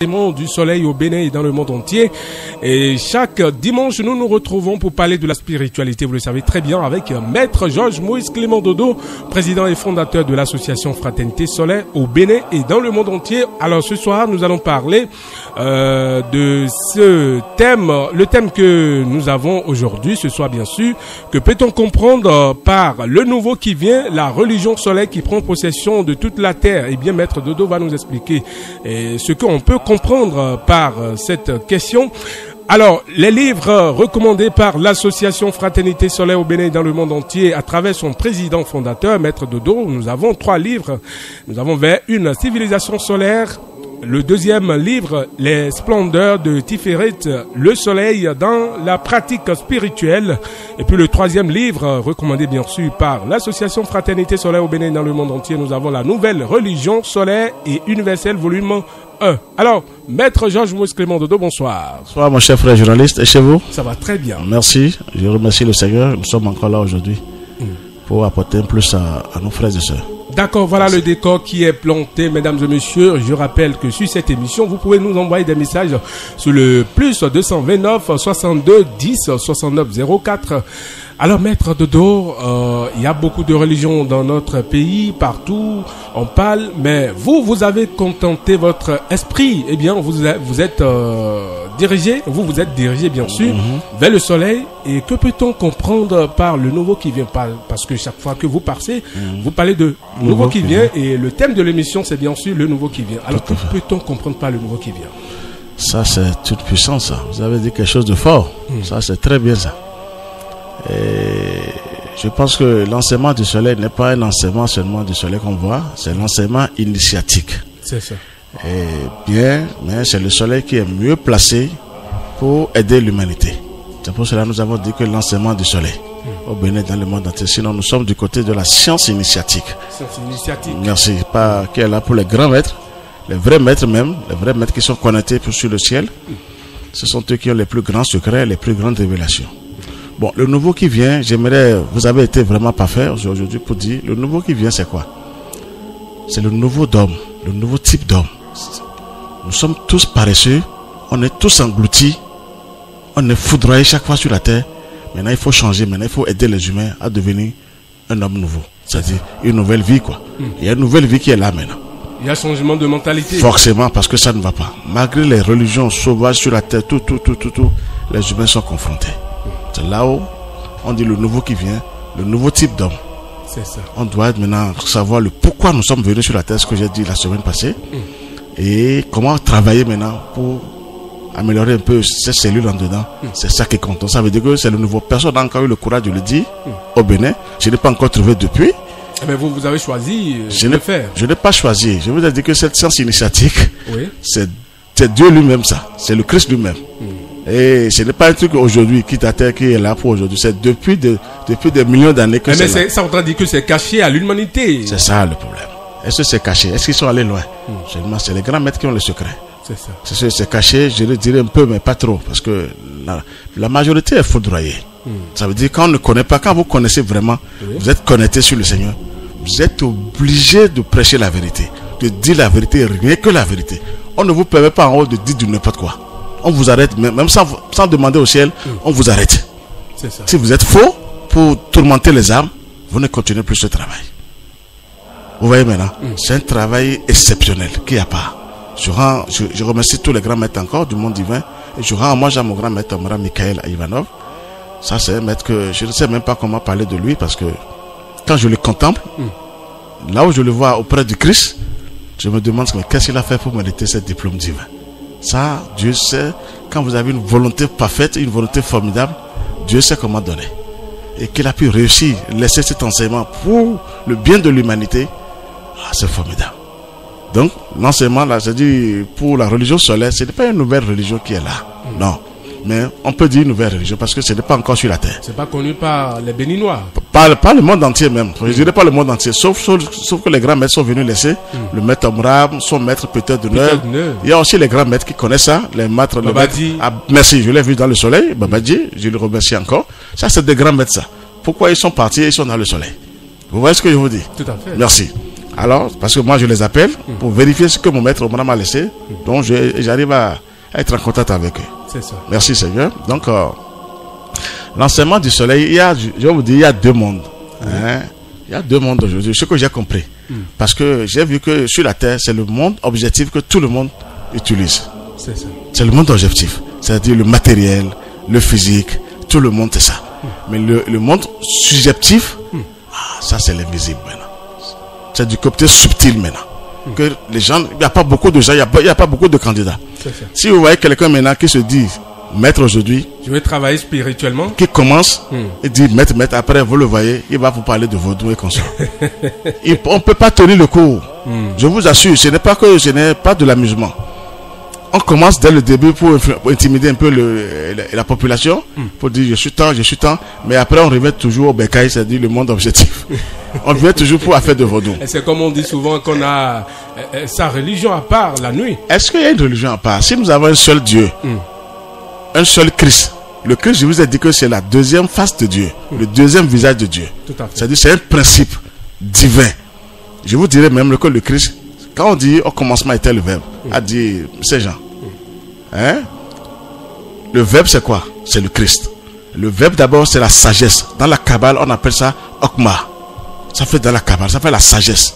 Du soleil au Bénin et dans le monde entier. Et chaque dimanche, nous nous retrouvons pour parler de la spiritualité, vous le savez très bien, avec Maître Georges Moïse Clément Dodo, président et fondateur de l'association Fraternité Soleil au Bénin et dans le monde entier. Alors ce soir, nous allons parler de ce thème, le thème que nous avons aujourd'hui, ce soir bien sûr, que peut-on comprendre par le nouveau qui vient, la religion soleil qui prend possession de toute la terre. Et bien Maître Dodo va nous expliquer ce qu'on peut comprendre par cette question. Alors, les livres recommandés par l'association Fraternité Soleil au Bénin et dans le monde entier à travers son président fondateur, Maître Dodo, nous avons 3 livres. Nous avons Vers une civilisation solaire. Le deuxième livre, Les splendeurs de Tiferet, le soleil dans la pratique spirituelle. Et puis le troisième livre, recommandé bien sûr par l'association Fraternité Soleil au Bénin et dans le monde entier, nous avons La nouvelle religion solaire et universelle, volume 1. Alors, Maître Georges Moïse Clément Dodo, bonsoir. Bonsoir mon cher frère journaliste, et chez vous? Ça va très bien. Merci, je remercie le Seigneur, nous sommes encore là aujourd'hui pour apporter un plus à nos frères et sœurs. D'accord, voilà le décor qui est planté, mesdames et messieurs. Je rappelle que sur cette émission, vous pouvez nous envoyer des messages sur le plus 229 62 10 69 04. Alors, Maître Dodo, il y a beaucoup de religions dans notre pays, partout, on parle, mais vous avez contenté votre esprit. Eh bien, vous êtes dirigé bien sûr vers le soleil. Et que peut-on comprendre par le nouveau qui vient? Parce que chaque fois que vous parlez, vous parlez de nouveau qui vient, et le thème de l'émission, c'est bien sûr le nouveau qui vient. Alors, que peut-on comprendre par le nouveau qui vient? Ça, c'est toute puissance, ça. Vous avez dit quelque chose de fort. Ça, c'est très bien, ça. Et je pense que l'enseignement du soleil n'est pas un enseignement seulement du soleil qu'on voit, c'est l'enseignement initiatique. C'est ça. Et bien, mais c'est le soleil qui est mieux placé pour aider l'humanité. C'est pour cela que nous avons dit que l'enseignement du soleil au Bénin dans le monde entier. Sinon, nous sommes du côté de la science initiatique. Science initiatique. Merci. Pas qui est là pour les grands maîtres, les vrais maîtres même, les vrais maîtres qui sont connectés sur le ciel. Ce sont eux qui ont les plus grands secrets, les plus grandes révélations. Bon, le nouveau qui vient, vous avez été vraiment parfait aujourd'hui pour dire, le nouveau qui vient, c'est quoi? C'est le nouveau d'homme, le nouveau type d'homme. Nous sommes tous paresseux, on est tous engloutis, on est foudroyés chaque fois sur la terre. Maintenant, il faut changer, maintenant, il faut aider les humains à devenir un homme nouveau. C'est-à-dire une nouvelle vie, quoi. Il y a une nouvelle vie qui est là maintenant. Il y a un changement de mentalité. Forcément, parce que ça ne va pas. Malgré les religions sauvages sur la terre, les humains sont confrontés. C'est là où on dit le nouveau qui vient, le nouveau type d'homme. C'est ça. On doit maintenant savoir le pourquoi nous sommes venus sur la terre, ce que j'ai dit la semaine passée, et comment travailler maintenant pour améliorer un peu ces cellules en dedans. C'est ça qui compte. Ça veut dire que c'est le nouveau. Personne n'a encore eu le courage de le dire au Bénin. Je n'ai pas encore trouvé depuis. Mais vous avez choisi de le faire. Je n'ai pas choisi. Je vous ai dit que cette science initiatique, c'est Dieu lui-même, ça. C'est le Christ lui-même. Et ce n'est pas un truc aujourd'hui qui est là pour aujourd'hui. C'est depuis des millions d'années que c'est là. Mais ça voudrait dire que c'est caché à l'humanité. C'est ça le problème. Est-ce que c'est caché? Est-ce qu'ils sont allés loin? Seulement, c'est les grands maîtres qui ont le secret. C'est ça. C'est caché, je le dirais un peu, mais pas trop. Parce que la majorité est foudroyée. Ça veut dire quand on ne connaît pas, quand vous connaissez vraiment, vous êtes connecté sur le Seigneur, vous êtes obligé de prêcher la vérité, de dire la vérité, rien que la vérité. On ne vous permet pas en haut de dire du n'importe quoi. On vous arrête, même sans demander au ciel, on vous arrête. C'est ça. Si vous êtes faux pour tourmenter les âmes, vous ne continuez plus ce travail. Vous voyez maintenant, c'est un travail exceptionnel qu'il n'y a pas. Je remercie tous les grands maîtres encore du monde divin. Et je rends hommage à mon grand maître, Mikhaël Ivanov. Ça, c'est un maître que je ne sais même pas comment parler de lui, parce que quand je le contemple, là où je le vois auprès du Christ, je me demande qu'est-ce qu'il a fait pour mériter ce diplôme divin. Ça, Dieu sait, quand vous avez une volonté parfaite, une volonté formidable, Dieu sait comment donner. Et qu'il a pu réussir, laisser cet enseignement pour le bien de l'humanité, c'est formidable. Donc, l'enseignement, là, c'est-à-dire pour la religion solaire, ce n'est pas une nouvelle religion qui est là. Non. Mais on peut dire nouvelle religion parce que ce n'est pas encore sur la terre. C'est pas connu par les Béninois. Pas le monde entier même. Je dirais pas le monde entier. Sauf que les grands maîtres sont venus laisser. Le maître Omram, son maître Peter de Neuve. Il y a aussi les grands maîtres qui connaissent ça. Les maîtres. Babadi. Merci, je l'ai vu dans le soleil. Babadi, je le remercie encore. Ça, c'est des grands maîtres, ça. Pourquoi ils sont partis et ils sont dans le soleil? Vous voyez ce que je vous dis? Tout à fait. Merci. Alors, parce que moi je les appelle pour vérifier ce que mon maître m'a laissé. Donc j'arrive à être en contact avec eux. C'est ça. Merci Seigneur. Donc, l'enseignement du soleil, je vais vous dire, il y a deux mondes. Hein? Il y a deux mondes aujourd'hui, ce que j'ai compris. Parce que j'ai vu que sur la terre, c'est le monde objectif que tout le monde utilise. C'est ça. C'est le monde objectif. C'est-à-dire le matériel, le physique, tout le monde, c'est ça. Mais le monde subjectif, ça c'est l'invisible maintenant. C'est du côté subtil maintenant. Que les gens, il n'y a pas beaucoup de gens, il n'y a pas beaucoup de candidats. Si vous voyez quelqu'un maintenant qui se dit maître aujourd'hui, je vais travailler spirituellement, qui commence et dit maître, après vous le voyez, il va vous parler de vaudou et comme ça. On ne peut pas tenir le coup. Je vous assure, ce n'est pas de l'amusement. On commence dès le début pour intimider un peu la population, pour dire je suis temps, mais après on revient toujours au bécaille, c'est-à-dire le monde objectif. On vient toujours pour affaire de vaudou. Et c'est comme on dit souvent qu'on a sa religion à part la nuit. Est-ce qu'il y a une religion à part? Si nous avons un seul Dieu, un seul Christ, le Christ, je vous ai dit que c'est la deuxième face de Dieu, le deuxième visage de Dieu. Tout à fait. C'est-à-dire c'est un principe divin. Je vous dirais même que le Christ, quand on dit au commencement était le Verbe, a dit ces gens. Hein? Le Verbe c'est quoi? C'est le Christ. Le Verbe d'abord c'est la sagesse. Dans la Kabbale on appelle ça Okma. Ça fait dans la Kabbale, ça fait la sagesse.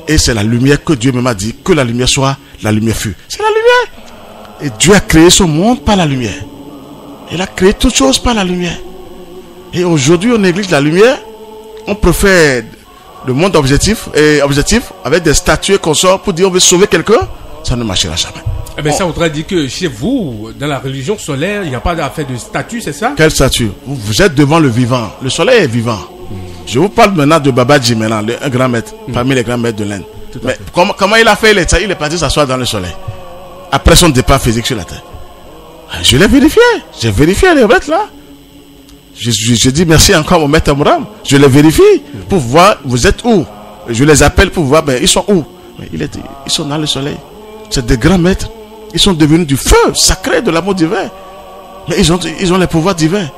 Et c'est la lumière que Dieu même a dit que la lumière soit, la lumière fut. C'est la lumière. Et Dieu a créé ce monde par la lumière. Il a créé toutes choses par la lumière. Et aujourd'hui on néglige la lumière. On préfère le monde objectif avec des statues qu'on sort pour dire on veut sauver quelqu'un. Ça ne marchera jamais. Eh bien, ça voudrait dire que chez vous, dans la religion solaire, il n'y a pas d'affaire de statue, c'est ça? Quelle statue? Vous êtes devant le vivant. Le soleil est vivant. Je vous parle maintenant de Babaji maintenant, un grand maître, parmi les grands maîtres de l'Inde. Mais comment il a fait? Il est parti s'asseoir dans le soleil. Après son départ physique sur la terre. Je l'ai vérifié. J'ai vérifié les maîtres là. Je dis merci encore au maître Amram. Je les vérifie pour voir vous êtes où. Je les appelle pour voir ils sont où. Mais ils sont dans le soleil. C'est des grands maîtres. Ils sont devenus du feu sacré de l'amour divin. Mais ils ont les pouvoirs divins.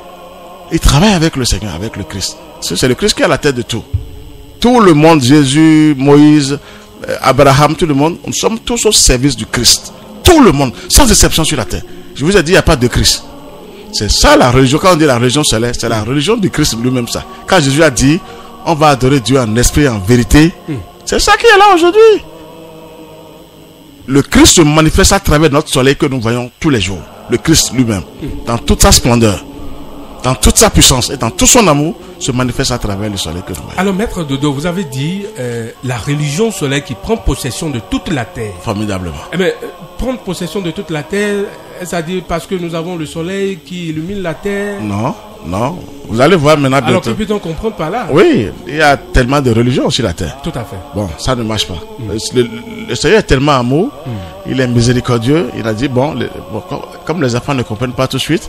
Ils travaillent avec le Seigneur, avec le Christ. C'est le Christ qui est à la tête de tout. Tout le monde, Jésus, Moïse, Abraham, tout le monde, nous sommes tous au service du Christ. Tout le monde, sans exception sur la terre. Je vous ai dit, il n'y a pas de Christ. C'est ça la religion. Quand on dit la religion céleste, c'est la religion du Christ lui-même ça. Quand Jésus a dit, on va adorer Dieu en esprit et en vérité, c'est ça qui est là aujourd'hui. Le Christ se manifeste à travers notre soleil que nous voyons tous les jours. Le Christ lui-même, dans toute sa splendeur, dans toute sa puissance et dans tout son amour, se manifeste à travers le soleil que nous voyons. Alors, Maître Dodo, vous avez dit la religion soleil qui prend possession de toute la terre. Formidablement. Eh bien, prendre possession de toute la terre, c'est-à-dire parce que nous avons le soleil qui illumine la terre? Non. Vous allez voir maintenant. Alors, que peut-on comprendre par là? Oui, il y a tellement de religions sur la terre. Tout à fait. Bon, ça ne marche pas. Le Seigneur est tellement amour, il est miséricordieux. Il a dit, comme les enfants ne comprennent pas tout de suite,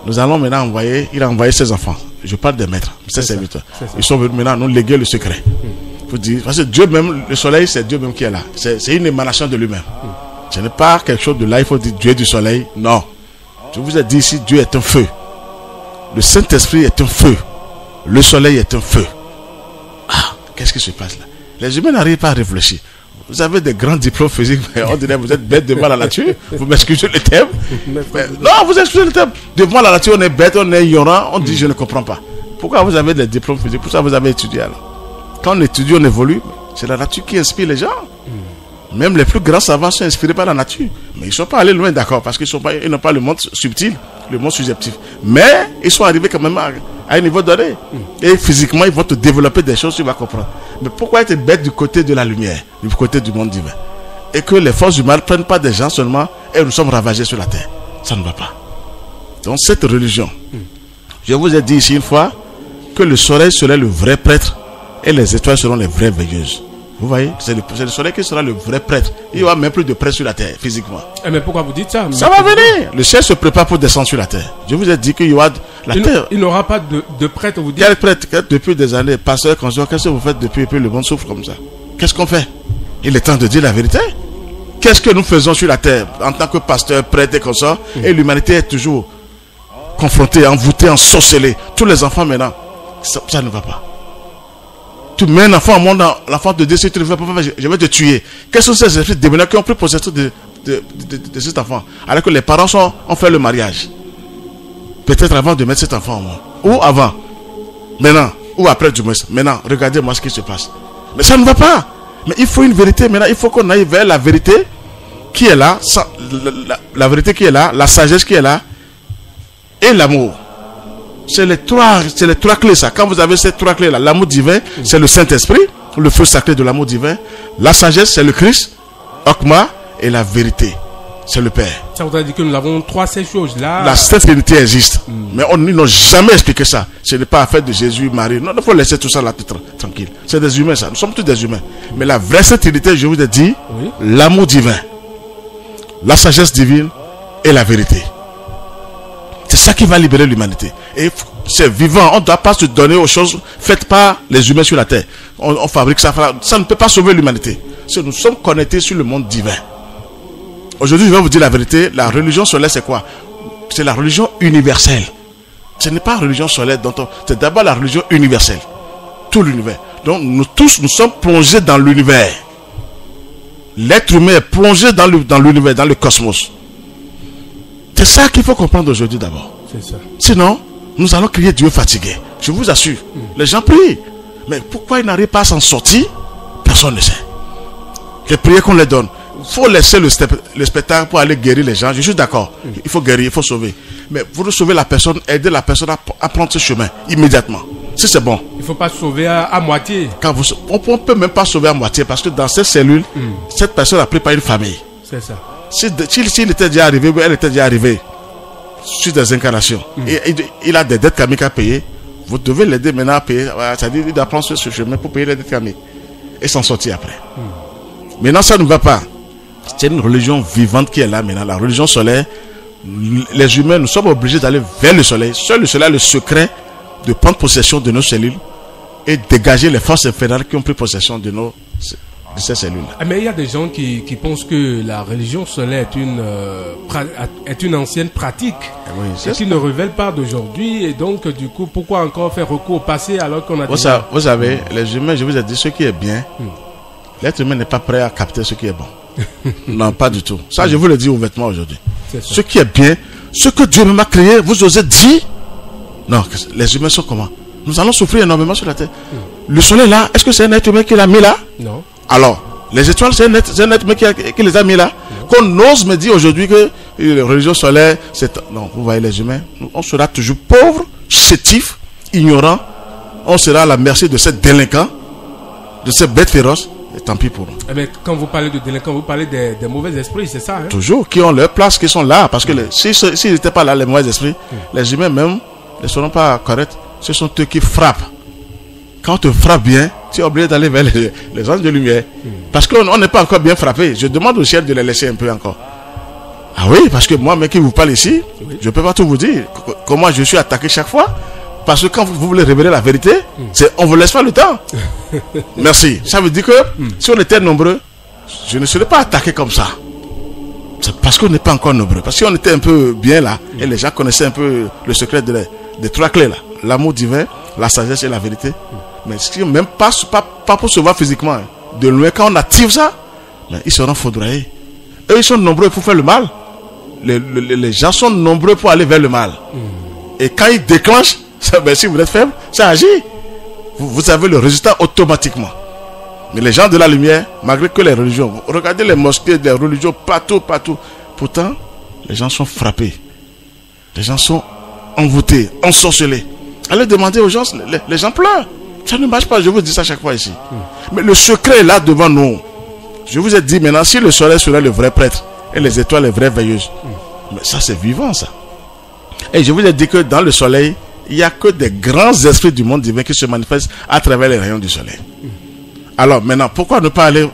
nous allons maintenant il a envoyé ses enfants. Je parle des maîtres, ses serviteurs. Ils sont venus maintenant nous léguer le secret. Faut dire, parce que Dieu même, le soleil, c'est Dieu même qui est là. C'est une émanation de lui-même. Ce n'est pas quelque chose de là, il faut dire Dieu du soleil. Non. Je vous ai dit ici, Dieu est un feu. Le Saint-Esprit est un feu. Le soleil est un feu. Qu'est-ce qui se passe là? Les humains n'arrivent pas à réfléchir. Vous avez des grands diplômes physiques, mais on dirait vous êtes bête devant la nature. Vous m'excusez le terme. Non, vous excusez le terme. Devant la nature, on est bête, on est ignorant, on dit je ne comprends pas. Pourquoi vous avez des diplômes physiques? Pour ça vous avez étudié alors. Quand on étudie, on évolue. C'est la nature qui inspire les gens. Même les plus grands savants sont inspirés par la nature. Mais ils ne sont pas allés loin, d'accord, parce qu'ils n'ont pas le monde subtil, le monde subjectif. Mais ils sont arrivés quand même à un niveau donné. Et physiquement, ils vont te développer des choses, tu vas comprendre. Mais pourquoi être bête du côté de la lumière, du côté du monde divin? Et que les forces du mal ne prennent pas des gens seulement et nous sommes ravagés sur la terre. Ça ne va pas. Donc cette religion, je vous ai dit ici une fois que le soleil serait le vrai prêtre et les étoiles seront les vraies veilleuses. Vous voyez, c'est le soleil qui sera le vrai prêtre. Il n'y aura même plus de prêtre sur la terre, physiquement. Mais pourquoi vous dites ça? Ça va venir. Le ciel se prépare pour descendre sur la terre. Je vous ai dit qu'il y aura la terre. Il n'aura pas de prêtre, vous dites? Quel prêtre? Depuis des années, pasteur, qu'est-ce que vous faites depuis que le monde souffre comme ça? Qu'est-ce qu'on fait? Il est temps de dire la vérité. Qu'est-ce que nous faisons sur la terre en tant que pasteur, prêtre et consort? Et l'humanité est toujours confrontée, envoûtée, ensorcelée. Tous les enfants maintenant, ça ne va pas. Tu mets un enfant au monde, l'enfant te dit, si tu ne fais pas, je vais te tuer. Quels sont ces esprits démoniaques qui ont pris possession de cet enfant, alors que les parents ont fait le mariage? Peut-être avant de mettre cet enfant au monde. Ou avant. Maintenant. Ou après du moins. Maintenant, regardez-moi ce qui se passe. Mais ça ne va pas. Mais il faut une vérité. Maintenant, il faut qu'on aille vers la vérité qui est là. La vérité qui est là. La sagesse qui est là. Et l'amour. C'est les trois clés, ça. Quand vous avez ces trois clés-là, l'amour divin, c'est le Saint-Esprit, le feu sacré de l'amour divin. La sagesse, c'est le Christ, Okma, et la vérité, c'est le Père. Ça voudrait dire que nous avons ces choses-là. La Sainte Trinité existe. Mais ils n'ont jamais expliqué ça. Ce n'est pas affaire de Jésus, Marie. Non, il faut laisser tout ça là tranquille. C'est des humains, ça. Nous sommes tous des humains. Mais la vraie Sainte Trinité, je vous ai dit, l'amour divin, la sagesse divine et la vérité. C'est ça qui va libérer l'humanité. Et c'est vivant. On ne doit pas se donner aux choses faites par les humains sur la terre. On fabrique ça. Ça ne peut pas sauver l'humanité. Nous sommes connectés sur le monde divin. Aujourd'hui, je vais vous dire la vérité. La religion solaire, c'est quoi? C'est la religion universelle. Ce n'est pas la religion solaire c'est d'abord la religion universelle. Tout l'univers. Donc, nous tous, nous sommes plongés dans l'univers. L'être humain est plongé dans l'univers, dans le cosmos. C'est ça qu'il faut comprendre aujourd'hui d'abord. C'est ça. Sinon, nous allons crier Dieu fatigué. Je vous assure. Les gens prient. Mais pourquoi ils n'arrivent pas à s'en sortir? Personne ne sait. Les prières qu'on les donne. Il faut laisser le spectacle pour aller guérir les gens. Je suis d'accord. Il faut guérir, il faut sauver. Mais pour sauver la personne, aider la personne à prendre ce chemin immédiatement. Si c'est bon. Il ne faut pas sauver à moitié. On ne peut même pas sauver à moitié parce que dans cette cellule, cette personne a pris par une famille. C'est ça. S'il était déjà arrivé, elle était déjà arrivée sur des incarnations. Et il a des dettes karmiques à payer. Vous devez l'aider maintenant à payer. C'est-à-dire qu'il doit prendre ce chemin pour payer les dettes karmiques. Et s'en sortir après. Maintenant, ça ne va pas. C'est une religion vivante qui est là maintenant. La religion solaire. Les humains, nous sommes obligés d'aller vers le soleil. Seul le soleil a le secret de prendre possession de nos cellules et dégager les forces infernales qui ont pris possession de ces cellules. Mais il y a des gens qui pensent que la religion solaire est une ancienne pratique qui ne révèle pas d'aujourd'hui. Et donc, du coup, pourquoi encore faire recours au passé alors qu'on a déjà... Vous savez, les humains, je vous ai dit, ce qui est bien, l'être humain n'est pas prêt à capter ce qui est bon. Non, pas du tout. Ça, je vous le dis ouvertement aujourd'hui. Ce qui est bien, ce que Dieu m'a créé, vous osez dire? Non, les humains sont comment? Nous allons souffrir énormément sur la terre. Le soleil là, est-ce que c'est un être humain qui l'a mis là? Non. Alors, les étoiles, c'est un être humain qui les a mis là? Qu'on ose me dire aujourd'hui que les religions solaires, c'est... Non, vous voyez les humains, on sera toujours pauvres, chétifs, ignorants. On sera à la merci de ces délinquants, de ces bêtes féroces. Et tant pis pour nous. Mais quand vous parlez de délinquants, vous parlez des mauvais esprits, c'est ça, hein? Toujours, qui ont leur place, qui sont là. Parce que s'ils n'étaient pas là, les mauvais esprits, les humains même ne seront pas corrects. Ce sont eux qui frappent. Quand on te frappe bien, tu es obligé d'aller vers les anges de lumière. Parce qu'on n'est pas encore bien frappé. Je demande au ciel de les laisser un peu encore. Ah oui, parce que moi, mais qui vous parle ici, je ne peux pas tout vous dire. Comment je suis attaqué chaque fois. Parce que quand vous voulez révéler la vérité, on ne vous laisse pas le temps. Merci. Ça veut dire que si on était nombreux, je ne serais pas attaqué comme ça. C'est parce qu'on n'est pas encore nombreux. Parce qu'on était un peu bien là, et les gens connaissaient un peu le secret des trois clés là. L'amour divin, la sagesse et la vérité. Mais même pas pour se voir physiquement. Hein. De loin, quand on active ça, ben, ils seront foudroyés. Eux, ils sont nombreux pour faire le mal. Les gens sont nombreux pour aller vers le mal. Et quand ils déclenchent, ben, si vous êtes faible, ça agit. Vous avez le résultat automatiquement. Mais les gens de la lumière, malgré que les religions, regardez les mosquées, les religions partout. Pourtant, les gens sont frappés. Les gens sont envoûtés, ensorcelés. Allez demander aux gens, les gens pleurent. Ça ne marche pas, je vous dis ça chaque fois ici. Mais le secret est là devant nous. Je vous ai dit maintenant, si le soleil serait le vrai prêtre et les étoiles les vraies veilleuses, mais ça c'est vivant ça. Et je vous ai dit que dans le soleil, il n'y a que des grands esprits du monde divin qui se manifestent à travers les rayons du soleil. Alors maintenant, pourquoi ne pas aller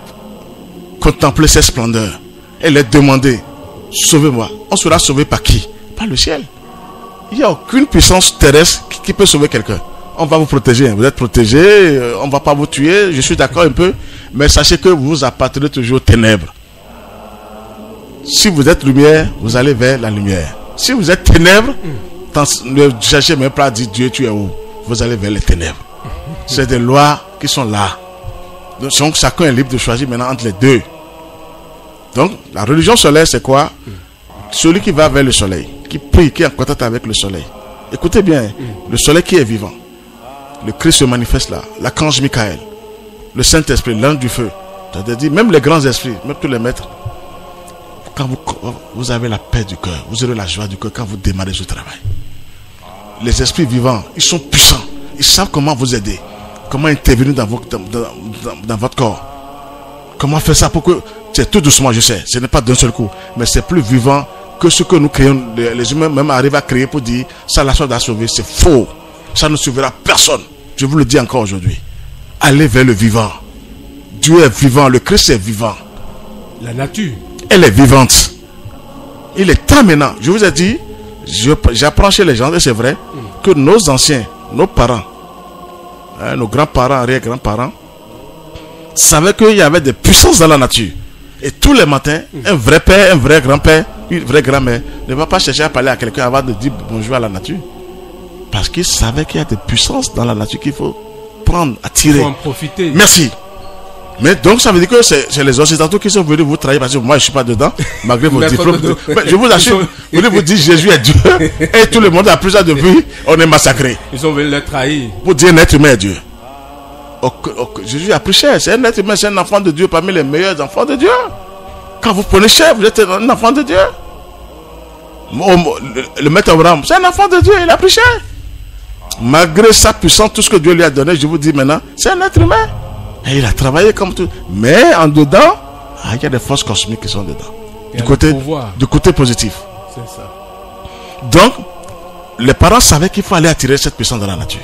contempler ces splendeurs et les demander, sauvez-moi. On sera sauvé par qui? Par le ciel. Il n'y a aucune puissance terrestre qui peut sauver quelqu'un. On va vous protéger, vous êtes protégé, on ne va pas vous tuer, je suis d'accord un peu, mais sachez que vous appartenez toujours aux ténèbres. Si vous êtes lumière, vous allez vers la lumière. Si vous êtes ténèbres, ne cherchez même pas à dire Dieu tu es où. Vous allez vers les ténèbres. C'est des lois qui sont là. Donc chacun est libre de choisir maintenant entre les deux. Donc la religion solaire, c'est quoi? Celui qui va vers le soleil, qui prie, qui est en contact avec le soleil. Écoutez bien, le soleil qui est vivant. Le Christ se manifeste là, l'archange Michael, le Saint-Esprit, l'ange du feu. C'est-à-dire même les grands esprits, même tous les maîtres. Quand vous avez la paix du cœur, vous aurez la joie du cœur quand vous démarrez ce travail. Les esprits vivants, ils sont puissants. Ils savent comment vous aider. Comment intervenir dans votre corps. Comment faire ça pour que... C'est tout doucement, je sais. Ce n'est pas d'un seul coup. Mais c'est plus vivant que ce que nous créons. Les humains même arrivent à créer pour dire ça, la chose à sauver. C'est faux. Ça ne sauvera personne. Je vous le dis encore aujourd'hui. Allez vers le vivant. Dieu est vivant. Le Christ est vivant. La nature. Elle est vivante. Il est temps maintenant. Je vous ai dit, j'apprends chez les gens, et c'est vrai, que nos anciens, nos parents, nos grands-parents, arrière-grands-parents, savaient qu'il y avait des puissances dans la nature. Et tous les matins, un vrai père, un vrai grand-père, une vraie grand-mère ne va pas chercher à parler à quelqu'un avant de dire bonjour à la nature. Parce qu'il savait qu'il y a des puissances dans la nature qu'il faut prendre, attirer. Il faut en profiter. Merci. Mais donc ça veut dire que c'est les Occidentaux qui sont venus vous trahir, parce que moi je ne suis pas dedans, malgré vos diplômes. Je vous assure, vous dites Jésus est Dieu, et tout le monde a plusieurs depuis, on est massacré. Ils sont venus les trahir. Vous dites un être humain est Dieu. Jésus a pris cher, c'est un être humain, c'est un enfant de Dieu parmi les meilleurs enfants de Dieu. Quand vous prenez cher, vous êtes un enfant de Dieu. Le maître Abraham, c'est un enfant de Dieu, il a pris cher. Malgré sa puissance, tout ce que Dieu lui a donné, je vous dis maintenant, c'est un être humain. Et il a travaillé comme tout. Mais en dedans, il y a des forces cosmiques qui sont dedans. Du côté positif. C'est ça. Donc, les parents savaient qu'il faut aller attirer cette puissance dans la nature.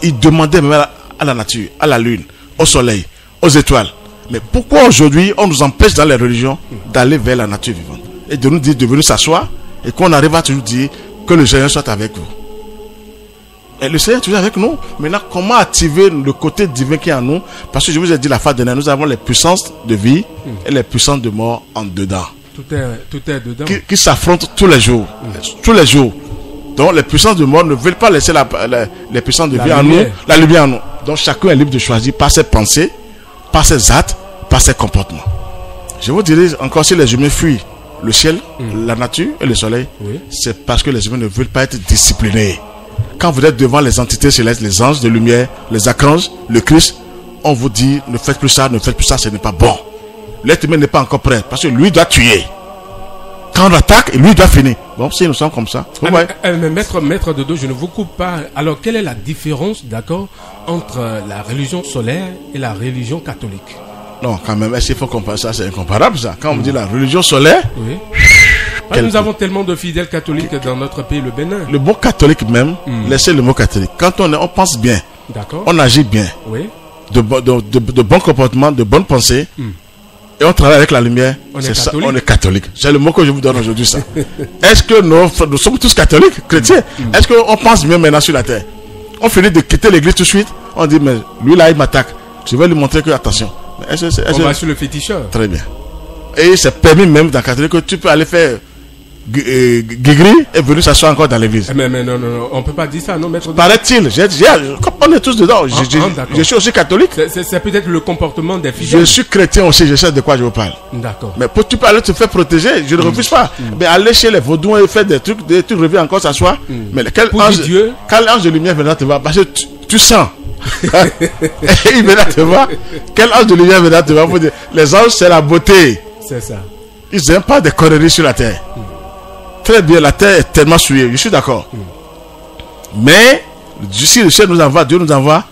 Ils demandaient même à la nature, à la lune, au soleil, aux étoiles. Mais pourquoi aujourd'hui on nous empêche dans les religions d'aller vers la nature vivante et de nous dire de venir s'asseoir et qu'on arrive à toujours dire que le Seigneur soit avec vous? Et le Seigneur est toujours avec nous. Maintenant, comment activer le côté divin qui est en nous? Parce que je vous ai dit la fois dernière, nous avons les puissances de vie et les puissances de mort en dedans. Tout est dedans. Qui s'affrontent tous les jours. Tous les jours. Donc les puissances de mort ne veulent pas laisser les puissances de vie en nous, la lumière en nous. Donc chacun est libre de choisir par ses pensées, par ses actes, par ses comportements. Je vous dirai encore, si les humains fuient le ciel, la nature et le soleil, c'est parce que les humains ne veulent pas être disciplinés. Quand vous êtes devant les entités célestes, les anges de lumière, les archanges, le Christ, on vous dit ne faites plus ça, ce n'est pas bon. L'être humain n'est pas encore prêt parce que lui doit tuer. Quand on attaque, lui doit finir. Bon, si nous sommes comme ça. Mais maître Dodo, je ne vous coupe pas. Alors, quelle est la différence, d'accord, entre la religion solaire et la religion catholique? Non, quand même, est-ce qu'il faut comparer ça? C'est incomparable ça. Quand on dit la religion solaire, nous avons tellement de fidèles catholiques dans notre pays, le Bénin. Le mot catholique même, laissez le mot catholique. Quand on pense bien, on agit bien, de bons comportements, de bonnes pensées, et on travaille avec la lumière, on est catholique. C'est le mot que je vous donne aujourd'hui, ça. Est-ce que nous sommes tous catholiques, chrétiens? Est-ce qu'on pense bien maintenant sur la terre? On finit de quitter l'église tout de suite, on dit, mais lui là, il m'attaque. Je vais lui montrer que, attention. On va sur le féticheur. Très bien. Et c'est permis même dans la catholique que tu peux aller faire Guigri est venu s'asseoir encore dans l'église. Mais non, on peut pas dire ça, non, maître. Paraît-il, on est tous dedans. Je suis aussi catholique. C'est peut-être le comportement des fidèles. Je suis chrétien aussi, je sais de quoi je vous parle. D'accord. Mais tu peux aller te faire protéger, je ne refuse pas. Mais aller chez les vaudous et faire des trucs reviens encore s'asseoir. Mais quel ange de lumière viendra te voir? Parce que tu sens. Il viendra te voir. Quel ange de lumière viendra te voir pour dire, les anges, c'est la beauté. C'est ça. Ils n'aiment pas des conneries sur la terre. Très bien, la terre est tellement souillée, je suis d'accord. Mais si le ciel nous envoie, Dieu nous envoie,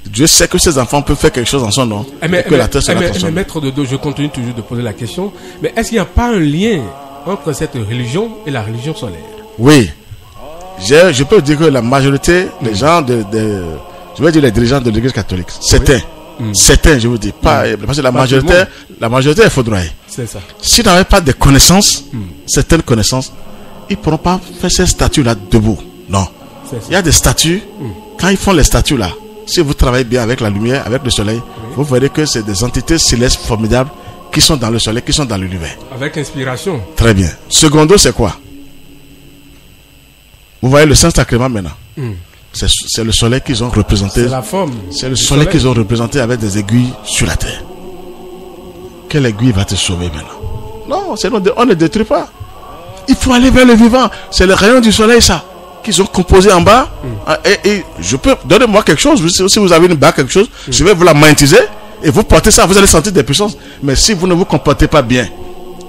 Dieu sait que ses enfants peuvent faire quelque chose en son nom. Que la terre sera transformée. Maître Dodo, je continue toujours de poser la question. Mais est-ce qu'il n'y a pas un lien entre cette religion et la religion solaire? Oui. Je peux dire que la majorité des gens, je vais dire les dirigeants de l'église catholique, certains, je vous dis, pas, parce que la majorité est foudroyée. C'est ça. S'ils n'avaient pas de connaissances, certaines connaissances, ils ne pourront pas faire ces statues-là debout. Non. Il y a des statues, quand ils font les statues-là, si vous travaillez bien avec la lumière, avec le soleil, vous verrez que c'est des entités célestes formidables qui sont dans le soleil, qui sont dans l'univers. Avec inspiration. Très bien. Secondo, c'est quoi? Vous voyez le Saint-Sacrement maintenant. C'est le soleil qu'ils ont représenté. C'est la forme. C'est le soleil qu'ils ont représenté avec des aiguilles sur la terre. Quelle aiguille va te sauver maintenant? Non, on ne détruit pas. Il faut aller vers le vivant. C'est le rayon du soleil, ça, qu'ils ont composé en bas. Et je peux, donnez-moi quelque chose. Si vous avez une bague, quelque chose, je vais vous la magnétiser et vous portez ça. Vous allez sentir des puissances. Mais si vous ne vous comportez pas bien,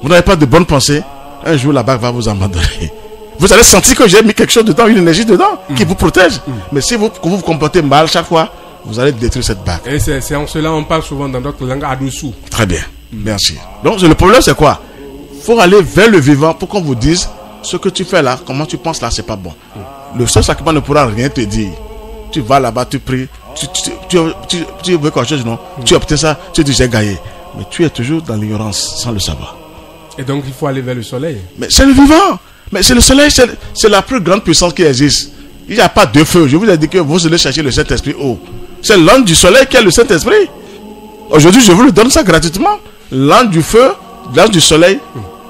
vous n'avez pas de bonnes pensées, un jour la bague va vous abandonner. Vous allez sentir que j'ai mis quelque chose dedans, une énergie dedans, qui vous protège. Mais si vous vous comportez mal chaque fois, vous allez détruire cette bague. Et c'est en cela on parle souvent dans notre langue adoussou. Très bien. Merci. Donc le problème c'est quoi? Il faut aller vers le vivant pour qu'on vous dise ce que tu fais là, comment tu penses là, c'est pas bon. Le seul sacrement ne pourra rien te dire. Tu vas là-bas, tu pries, tu veux quelque chose, non? Tu obtiens ça, tu dis j'ai gagné. Mais tu es toujours dans l'ignorance sans le savoir. Et donc il faut aller vers le soleil. Mais c'est le vivant. Mais c'est le soleil, c'est la plus grande puissance qui existe. Il n'y a pas de feu. Je vous ai dit que vous allez chercher le Saint-Esprit haut. C'est l'âme du soleil qui est le Saint-Esprit. Aujourd'hui, je vous le donne ça gratuitement. L'ange du feu, l'ange du soleil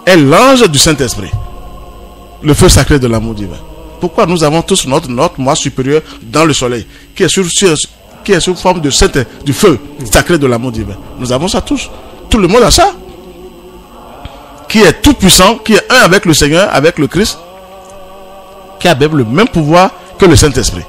est l'ange du Saint-Esprit. Le feu sacré de l'amour divin. Pourquoi nous avons tous notre moi supérieur dans le soleil, qui est sous forme de du feu sacré de l'amour divin. Nous avons ça tous. Tout le monde a ça. Qui est tout puissant, qui est un avec le Seigneur, avec le Christ, qui a même le même pouvoir que le Saint-Esprit.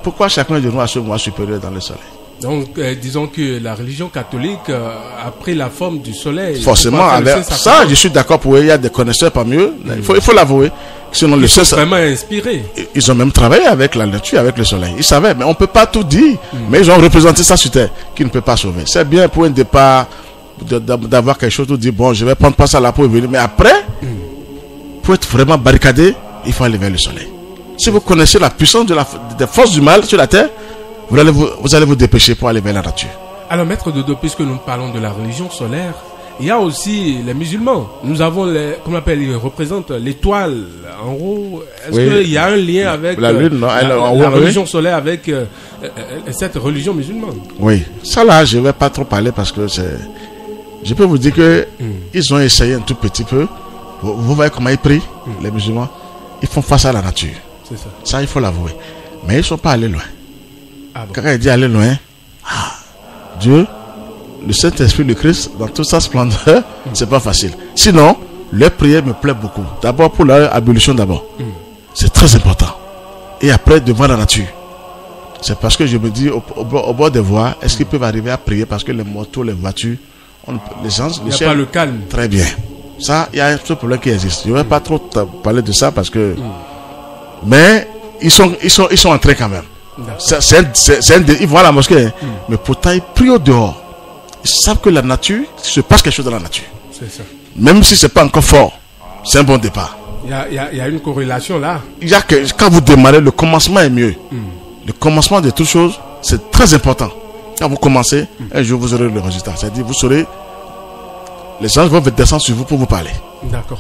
Pourquoi chacun de nous a ce moi supérieur dans le soleil? Donc, disons que la religion catholique a pris la forme du soleil. Forcément, avec ça, je suis d'accord pour eux. Il y a des connaisseurs parmi eux. Il faut l'avouer. Sinon, ils sont vraiment inspirés. Ils ont même travaillé avec la nature, avec le soleil. Ils savaient, mais on ne peut pas tout dire. Mais ils ont représenté ça sur terre, qui ne peut pas sauver. C'est bien pour un départ d'avoir quelque chose, de dire bon, je vais prendre pas ça là pour venir. Mais après, pour être vraiment barricadé, il faut aller vers le soleil. Si vous connaissez la puissance des forces du mal sur la terre, vous allez vous dépêcher pour aller vers la nature. Alors, maître Dodo, puisque nous parlons de la religion solaire, il y a aussi les musulmans. Nous avons comment on appelle, ils représentent l'étoile en haut. Est-ce qu'il y a un lien avec la lune, non, la religion solaire avec cette religion musulmane? Oui, ça là, je ne vais pas trop parler parce que c'est. Je peux vous dire que ils ont essayé un tout petit peu. Vous voyez comment ils prient, les musulmans. Ils font face à la nature. C'est ça. Ça, il faut l'avouer. Mais ils ne sont pas allés loin. Ah bon. Quand il dit aller loin, Dieu, le Saint-Esprit, le Christ, dans toute sa splendeur, c'est pas facile. Sinon, leur prière me plaît beaucoup. D'abord pour leur abolition d'abord. C'est très important. Et après, devant la nature. C'est parce que je me dis, au bord des voies, est-ce qu'ils peuvent arriver à prier parce que les motos, les voitures, les gens, il n'y a pas le calme. Très bien. Ça, il y a ce problème qui existe. Je ne vais pas trop parler de ça parce que. Mais ils sont entrés quand même. Ils vont à la mosquée, mais pourtant ils prient au dehors. Ils savent que la nature, il se passe quelque chose dans la nature. C'est ça. Même si c'est pas encore fort, c'est un bon départ. Il y a une corrélation là. Quand vous démarrez, le commencement est mieux. Le commencement de toutes choses, c'est très important. Quand vous commencez, un jour vous aurez le résultat. C'est-à-dire, vous saurez, les anges vont descendre sur vous pour vous parler. D'accord.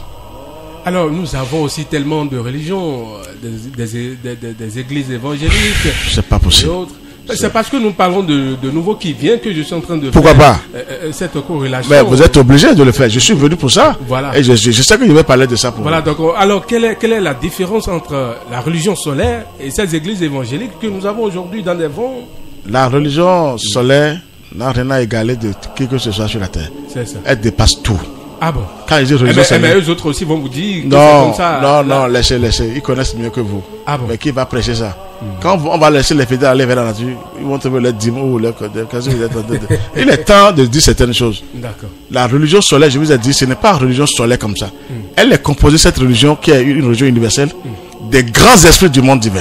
Alors, nous avons aussi tellement de religions, des églises évangéliques. C'est pas possible. C'est parce que nous parlons de nouveau qui vient que je suis en train de Pourquoi faire pas cette corrélation. Mais vous êtes obligé de le faire. Je suis venu pour ça. Voilà. Et je sais que je vais parler de ça pour voilà, vous. Donc, alors, quelle est la différence entre la religion solaire et ces églises évangéliques que nous avons aujourd'hui dans des vents? La religion solaire n'a rien à égaler de qui que ce soit sur la terre. C'est ça. Elle dépasse tout. Ah bon? Quand ils disent religion solaire. Mais eux autres aussi vont vous dire que non, c'est comme ça. Non, laissez. Ils connaissent mieux que vous. Ah bon? Mais qui va prêcher ça? Quand on va laisser les fidèles aller vers la nature, ils vont trouver les dîmes ou les. Il est temps de dire certaines choses. D'accord. La religion solaire, je vous ai dit, ce n'est pas une religion solaire comme ça. Elle est composée, cette religion, qui est une religion universelle, des grands esprits du monde divin.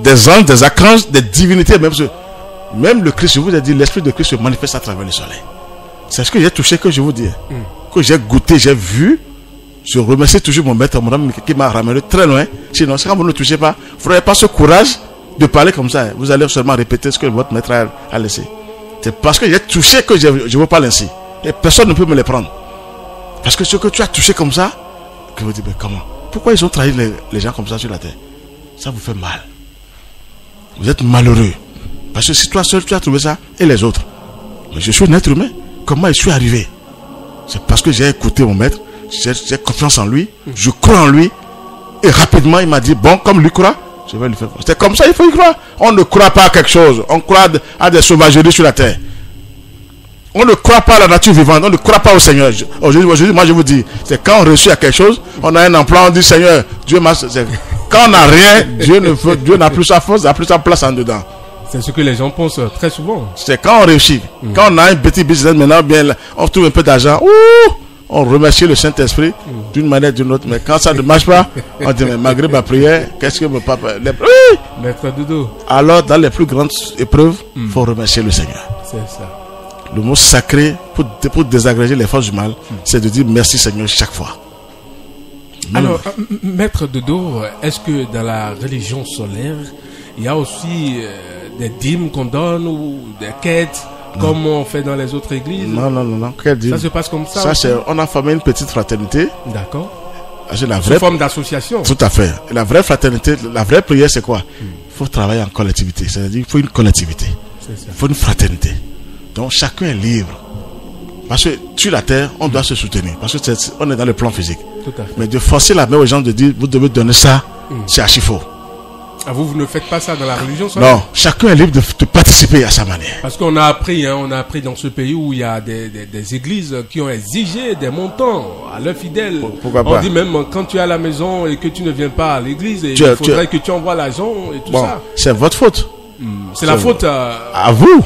Des anges, des archanges, des divinités, même le Christ, je vous ai dit, l'esprit de Christ se manifeste à travers le soleil. C'est ce que j'ai touché, que je vous dis. Que j'ai goûté, j'ai vu. Je remercie toujours mon maître, mon homme qui m'a ramené très loin. Sinon, quand vous ne touchez pas, vous n'avez pas ce courage de parler comme ça. Vous allez seulement répéter ce que votre maître a laissé. C'est parce que j'ai touché que je vous parle ainsi. Et personne ne peut me le prendre. Parce que ce que tu as touché comme ça, que vous dites, mais comment? Pourquoi ils ont trahi les gens comme ça sur la terre? Ça vous fait mal. Vous êtes malheureux. Parce que si toi seul tu as trouvé ça, et les autres. Mais je suis un être humain. Comment je suis arrivé? C'est parce que j'ai écouté mon maître, j'ai confiance en lui, je crois en lui, et rapidement il m'a dit, bon, comme lui croit, Je vais lui faire. C'est comme ça, il faut y croire. On ne croit pas à quelque chose. On croit à des sauvageries sur la terre. On ne croit pas à la nature vivante. On ne croit pas au Seigneur. Aujourd'hui, moi je vous dis, c'est quand on reçoit quelque chose, on a un emploi, on dit Seigneur, Dieu m'a. Quand on n'a rien, Dieu n'a plus sa force, n'a plus sa place en dedans. C'est ce que les gens pensent très souvent. C'est quand on réussit. Quand on a un petit business maintenant, bien, on trouve un peu d'argent. On remercie le Saint-Esprit d'une manière ou d'une autre. Mais quand ça ne marche pas, on dit, mais malgré ma prière, qu'est-ce que mon papa... Maître Dodo. Alors, dans les plus grandes épreuves, il faut remercier le Seigneur. C'est ça. Le mot sacré, pour désagréger les forces du mal, c'est de dire merci Seigneur chaque fois. Alors, Maître Dodo, est-ce que dans la religion solaire, il y a aussi des dîmes qu'on donne ou des quêtes comme on fait dans les autres églises? Non. Quelle dîme? Ça se passe comme ça? On a formé une petite fraternité. D'accord. C'est la vraie forme d'association. Tout à fait. Et la vraie fraternité, la vraie prière, c'est quoi? Il faut travailler en collectivité. C'est-à-dire qu'il faut une collectivité. Il faut une fraternité. Donc chacun est libre. Parce que sur la terre, on doit se soutenir. Parce que on est dans le plan physique. Tout à fait. Mais de forcer la main aux gens de dire vous devez donner ça, c'est archi faux. Ah, vous ne faites pas ça dans la religion solaire? Non, chacun est libre de participer à sa manière. Parce qu'on a appris dans ce pays où il y a des églises qui ont exigé des montants à leurs fidèles. Pourquoi pas? On dit même quand tu es à la maison et que tu ne viens pas à l'église, il faudrait que tu envoies l'argent et tout ça. C'est votre faute. C'est la faute à vous.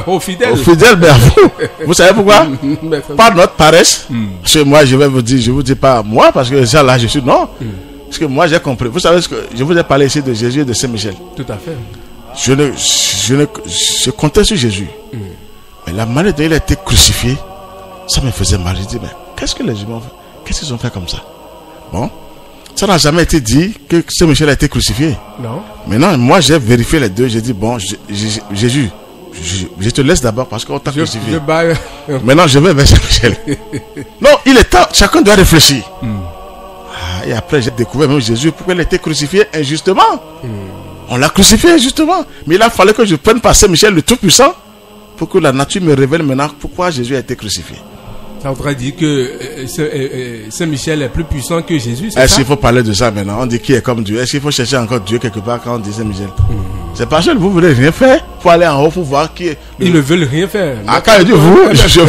aux fidèles. Aux fidèles, mais à vous. Vous savez pourquoi? Pas notre paresse. Parce que moi, je vous dis pas moi, parce que déjà là, je suis non. Parce que moi, j'ai compris. Vous savez ce que je vous ai parlé ici de Jésus et de Saint-Michel. Tout à fait. Je comptais sur Jésus. Mais la manière dont il a été crucifié, ça me faisait mal. Je dis, mais qu'est-ce que les humains ont fait? Qu'est-ce qu'ils ont fait comme ça? Bon. Ça n'a jamais été dit que Saint-Michel a été crucifié. Non. Maintenant, moi, j'ai vérifié les deux. J'ai dit, bon, Jésus, je te laisse d'abord parce qu'on t'a crucifié. Maintenant, je vais vers Saint-Michel. Non, il est temps. Chacun doit réfléchir. Et après, j'ai découvert même Jésus, pourquoi il a été crucifié injustement. On l'a crucifié injustement. Mais il a fallu que je prenne par Saint-Michel, le Tout-Puissant, pour que la nature me révèle maintenant pourquoi Jésus a été crucifié. Ça voudrait dire que Saint-Michel est plus puissant que Jésus, c'est ça? Est-ce qu'il faut parler de ça maintenant? On dit qui est comme Dieu. Est-ce qu'il faut chercher encore Dieu quelque part quand on dit Saint-Michel? C'est parce que vous ne voulez rien faire pour aller en haut pour voir qui est. Ils ne veulent rien faire. Ah, quand il dit vous, je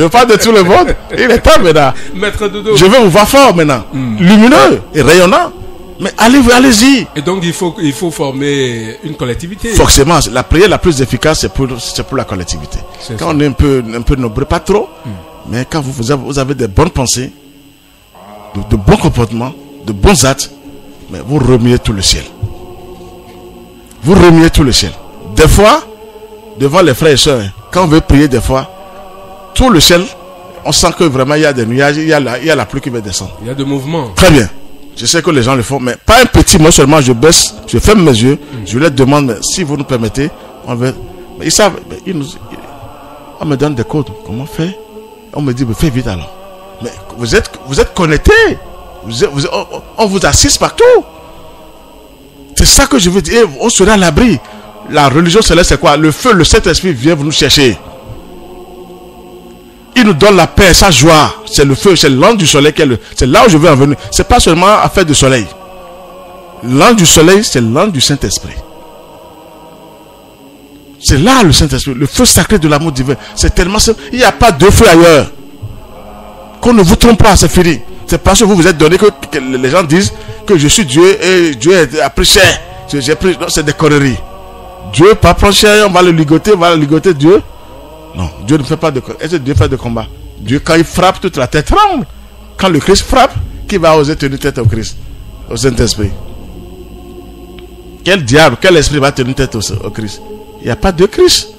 parle de tout le monde. Il est temps maintenant. Maître Dodo. Je veux vous voir fort maintenant. Lumineux et rayonnant. Mais allez-y. Et donc il faut former une collectivité. Forcément, la prière la plus efficace c'est pour la collectivité. Quand on est un peu nombreux, pas trop, mais quand vous avez des bonnes pensées, de bons comportements, de bons actes, mais vous remuez tout le ciel. Vous remuez tout le ciel. Des fois, devant les frères et sœurs, quand on veut prier des fois, tout le ciel, on sent que vraiment il y a des nuages, il y a la pluie qui va descendre. Il y a des mouvements. Très bien. Je sais que les gens le font, mais pas un petit mot seulement. Je baisse, je ferme mes yeux, je leur demande, mais si vous nous permettez, on veut. Mais ils savent, on me donne des codes. Comment faire? On me dit, mais fais vite alors. Mais vous êtes connectés. On vous assiste partout. C'est ça que je veux dire. On sera à l'abri. La religion céleste, c'est quoi? Le feu, le Saint-Esprit vient vous nous chercher. Il nous donne la paix, sa joie. C'est le feu, c'est l'ange du soleil c'est là où je veux en venir. C'est pas seulement affaire de soleil. L'ange du soleil, c'est l'ange du Saint-Esprit. C'est là le Saint-Esprit, le feu sacré de l'amour divin. C'est tellement simple. Il n'y a pas deux feux ailleurs. Qu'on ne vous trompe pas, c'est fini. C'est parce que vous vous êtes donné que les gens disent que je suis Dieu et Dieu a pris cher. Non, c'est des conneries. Dieu pas prendre cher, on va le ligoter Dieu. Non, Dieu ne fait pas de combat. Est-ce que Dieu fait de combat? Dieu, quand il frappe, toute la tête tremble. Quand le Christ frappe, qui va oser tenir tête au Christ, au Saint-Esprit? Quel diable, quel esprit va tenir tête au Christ? Il n'y a pas de Christ.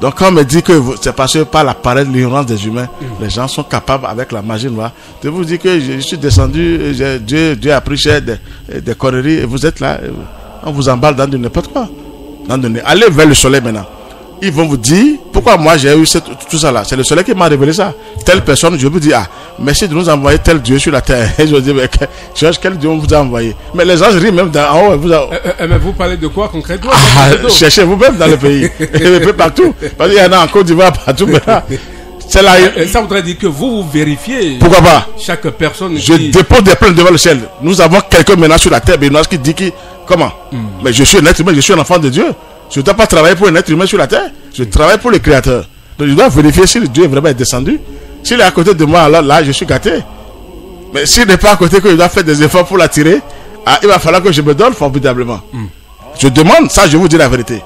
Donc quand on me dit que c'est parce que par la paresse, l'ignorance des humains, les gens sont capables avec la magie noire de vous dire que je suis descendu, Dieu a pris cher des conneries et vous êtes là, on vous emballe dans de n'importe quoi. Allez vers le soleil maintenant. Ils vont vous dire, pourquoi moi j'ai eu tout ça là? C'est le soleil qui m'a révélé ça. Telle personne, je vous dis, merci de nous envoyer tel Dieu sur la terre. Et je dis, mais quel Dieu on vous a envoyé? Mais les gens rient même en haut. Mais vous parlez de quoi concrètement? Cherchez vous-même dans le pays. Et partout. Parce qu'il y en a en Côte d'Ivoire, partout. C'est là. Ça voudrait dire que vous vérifiez. Pourquoi pas? Chaque personne. Je dépose des plaintes devant le ciel. Nous avons quelqu'un maintenant sur la terre, Benoît, qui dit comment? Mais je suis un être humain, je suis un enfant de Dieu. Je ne dois pas travailler pour un être humain sur la terre. Je travaille pour le Créateur. Donc je dois vérifier si Dieu est vraiment descendu. S'il est à côté de moi, alors là, je suis gâté. Mais s'il n'est pas à côté, que je dois faire des efforts pour l'attirer, il va falloir que je me donne formidablement. Je demande, ça, je vous dis la vérité.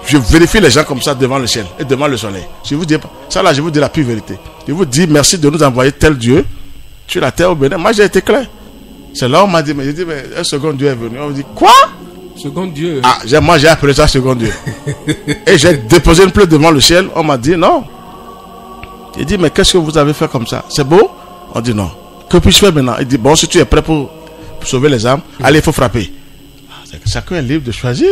Je vérifie les gens comme ça devant le ciel et devant le soleil. Je vous dis, ça là, je vous dis la pure vérité. Je vous dis merci de nous envoyer tel Dieu sur la terre au Bénin. Moi, j'ai été clair. C'est là où on m'a dit, mais j'ai dit, mais un second Dieu est venu. On me dit, quoi? Second Dieu. Moi, j'ai appelé ça second Dieu. Et j'ai déposé une plainte devant le ciel. On m'a dit, non. J'ai dit, mais qu'est-ce que vous avez fait comme ça? C'est beau? On dit, non. Que puis-je faire maintenant? Il dit, bon, si tu es prêt pour sauver les âmes, allez, il faut frapper. Chacun est libre de choisir.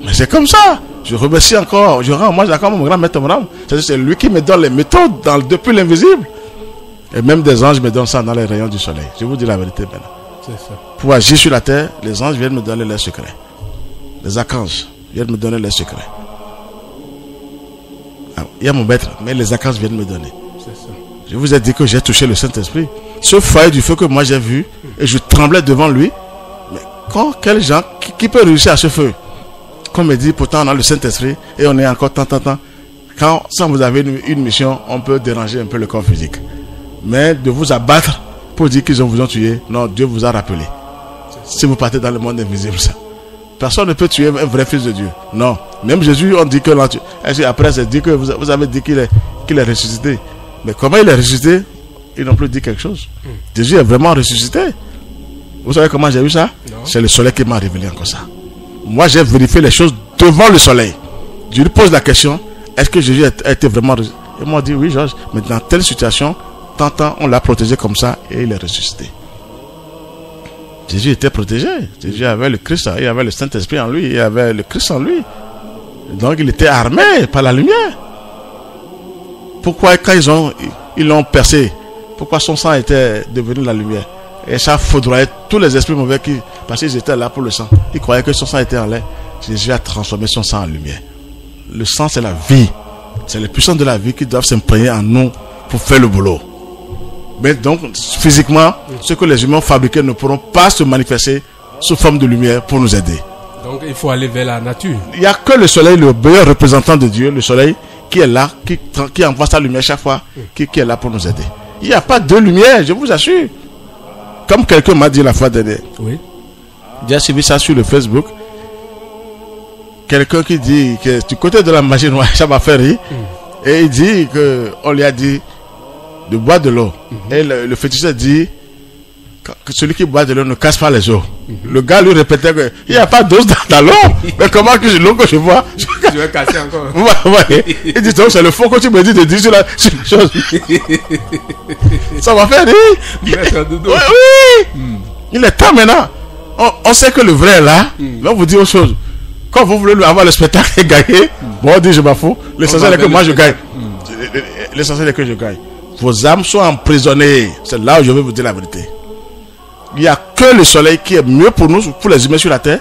Mais c'est comme ça. Je remercie encore. Je rends hommage encore mon grand maître Abraham. C'est lui qui me donne les méthodes depuis l'invisible. Et même des anges me donnent ça dans les rayons du soleil. Je vous dis la vérité maintenant. C'est ça. Pour agir sur la terre, les anges viennent me donner leurs secrets. Les archanges viennent me donner leurs secrets. Il y a mon maître, mais les archanges viennent me donner. C'est ça. Je vous ai dit que j'ai touché le Saint-Esprit. Ce foyer du feu que moi j'ai vu, et je tremblais devant lui. Mais quels gens, qui peut réussir à ce feu? Comme me dit, pourtant on a le Saint-Esprit et on est encore tant. Quand vous avez une mission, on peut déranger un peu le corps physique. Mais de vous abattre pour dire qu'ils vous ont tué, non, Dieu vous a rappelé. Si vous partez dans le monde invisible, ça. Personne ne peut tuer un vrai fils de Dieu. Non. Même Jésus, on dit que après, c'est dit que vous avez dit qu'il est ressuscité. Mais comment il est ressuscité? Ils n'ont plus dit quelque chose. Jésus est vraiment ressuscité. Vous savez comment j'ai vu ça? C'est le soleil qui m'a révélé encore ça. Moi, j'ai vérifié les choses devant le soleil. Je lui pose la question, est-ce que Jésus a été vraiment ressuscité? Ils m'ont dit, oui, Georges, mais dans telle situation, tant, on l'a protégé comme ça et il est ressuscité. Jésus était protégé. Jésus avait le Christ, il avait le Saint-Esprit en lui, il avait le Christ en lui. Donc, il était armé par la lumière. Pourquoi, quand ils l'ont percé, pourquoi son sang était devenu la lumière? Et ça foudroyait tous les esprits mauvais parce qu'ils étaient là pour le sang. Ils croyaient que son sang était en l'air. Jésus a transformé son sang en lumière. Le sang, c'est la vie. C'est les puissances de la vie qui doivent s'imprégner en nous pour faire le boulot. Mais donc, physiquement, ce que les humains fabriqués ne pourront pas se manifester sous forme de lumière pour nous aider. Donc, il faut aller vers la nature. Il n'y a que le soleil, le meilleur représentant de Dieu, le soleil, qui est là, qui envoie sa lumière chaque fois, qui est là pour nous aider. Il n'y a pas de lumière, je vous assure. Comme quelqu'un m'a dit la fois dernière. Oui. J'ai suivi ça sur le Facebook. Quelqu'un qui dit que du côté de la magie noire, ça m'a fait rire. Et il dit qu'on lui a dit de boire de l'eau. Et le féticheur dit que celui qui boit de l'eau ne casse pas les os. Le gars lui répétait qu'il n'y a pas d'os dans l'eau. Mais comment que l'eau que je bois, je vais casser encore. Ouais. Il dit donc c'est le faux que tu me dis de dire sur la chose. Ça m'a fait rire. Oui. Il est temps maintenant. On sait que le vrai est là. Mais on vous dit autre chose. Quand vous voulez avoir le spectacle et gagner, bon, on dit je m'en fous. L'essentiel est que moi je gagne. L'essentiel est que je gagne. Vos âmes sont emprisonnées. C'est là où je vais vous dire la vérité. Il n'y a que le soleil qui est mieux pour nous, pour les humains sur la terre,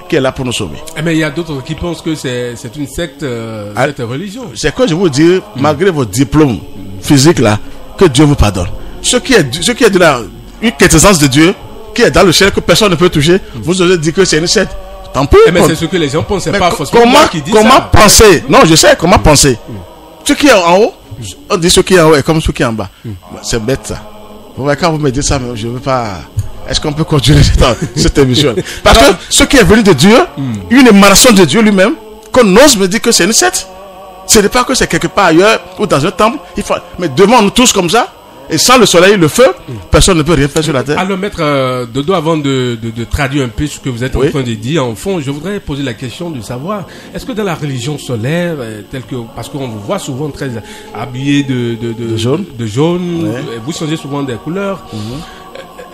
qui est là pour nous sauver. Mais il y a d'autres qui pensent que c'est une secte, cette religion. C'est que je vous dis, malgré vos diplômes physiques là, que Dieu vous pardonne. Ce qui est de une quintessence de Dieu, qui est dans le ciel, que personne ne peut toucher, vous osez dire que c'est une secte. Tant pis. Mais c'est ce que les gens pensent, c'est pas forcément moi qui dit ça. Comment penser? Non, je sais comment penser. Ce qui est en haut, on dit ce qui est en haut est comme ce qui est en bas. C'est bête ça. Vous voyez, quand vous me dites ça, je ne veux pas. Est-ce qu'on peut continuer cette émission? Parce que ce qui est venu de Dieu, une émanation de Dieu lui-même, qu'on ose me dire que c'est une secte. Ce n'est pas que c'est quelque part ailleurs ou dans un temple. Mais devant nous tous comme ça, et sans le soleil, le feu, personne ne peut rien faire sur la terre. Alors, maître Dodo, avant de traduire un peu ce que vous êtes en train de dire, en fond, je voudrais poser la question de savoir, est-ce que dans la religion solaire, parce qu'on vous voit souvent très habillé de jaune, vous changez souvent des couleurs,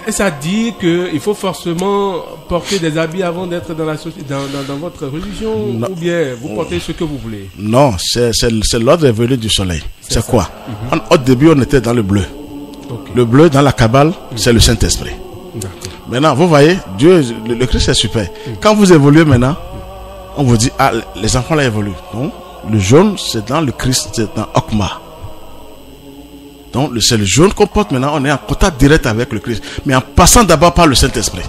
est-ce à dire qu'il faut forcément porter des habits avant d'être dans votre religion, ou bien vous portez ce que vous voulez? Non, c'est l'ordre évolué du soleil. C'est quoi? Au début, on était dans le bleu. Okay. Le bleu, dans la Kabbale, c'est le Saint-Esprit. Maintenant, vous voyez, Dieu, le Christ est super. Quand vous évoluez maintenant, on vous dit, les enfants là évoluent. Non? Le jaune, c'est dans le Christ, c'est dans Okma. Donc, c'est le jaune qu'on porte maintenant. On est en contact direct avec le Christ. Mais en passant d'abord par le Saint-Esprit.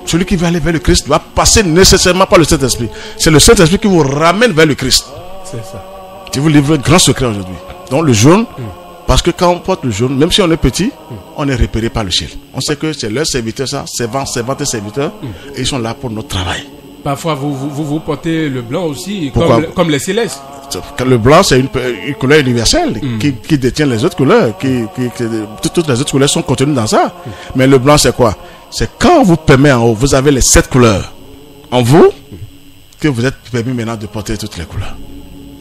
Celui qui veut aller vers le Christ doit passer nécessairement par le Saint-Esprit. C'est le Saint-Esprit qui vous ramène vers le Christ. C'est ça. Je vous livre un grand secret aujourd'hui. Donc, le jaune, parce que quand on porte le jaune, même si on est petit, on est repéré par le ciel. On sait que c'est leurs serviteurs, ça, servantes et serviteurs, et ils sont là pour notre travail. Parfois, vous portez le blanc aussi, comme les célestes. Le blanc, c'est une couleur universelle qui détient les autres couleurs. Toutes les autres couleurs sont contenues dans ça. Mais le blanc, c'est quoi? C'est quand on vous permet en haut, vous avez les 7 couleurs en vous, que vous êtes permis maintenant de porter toutes les couleurs.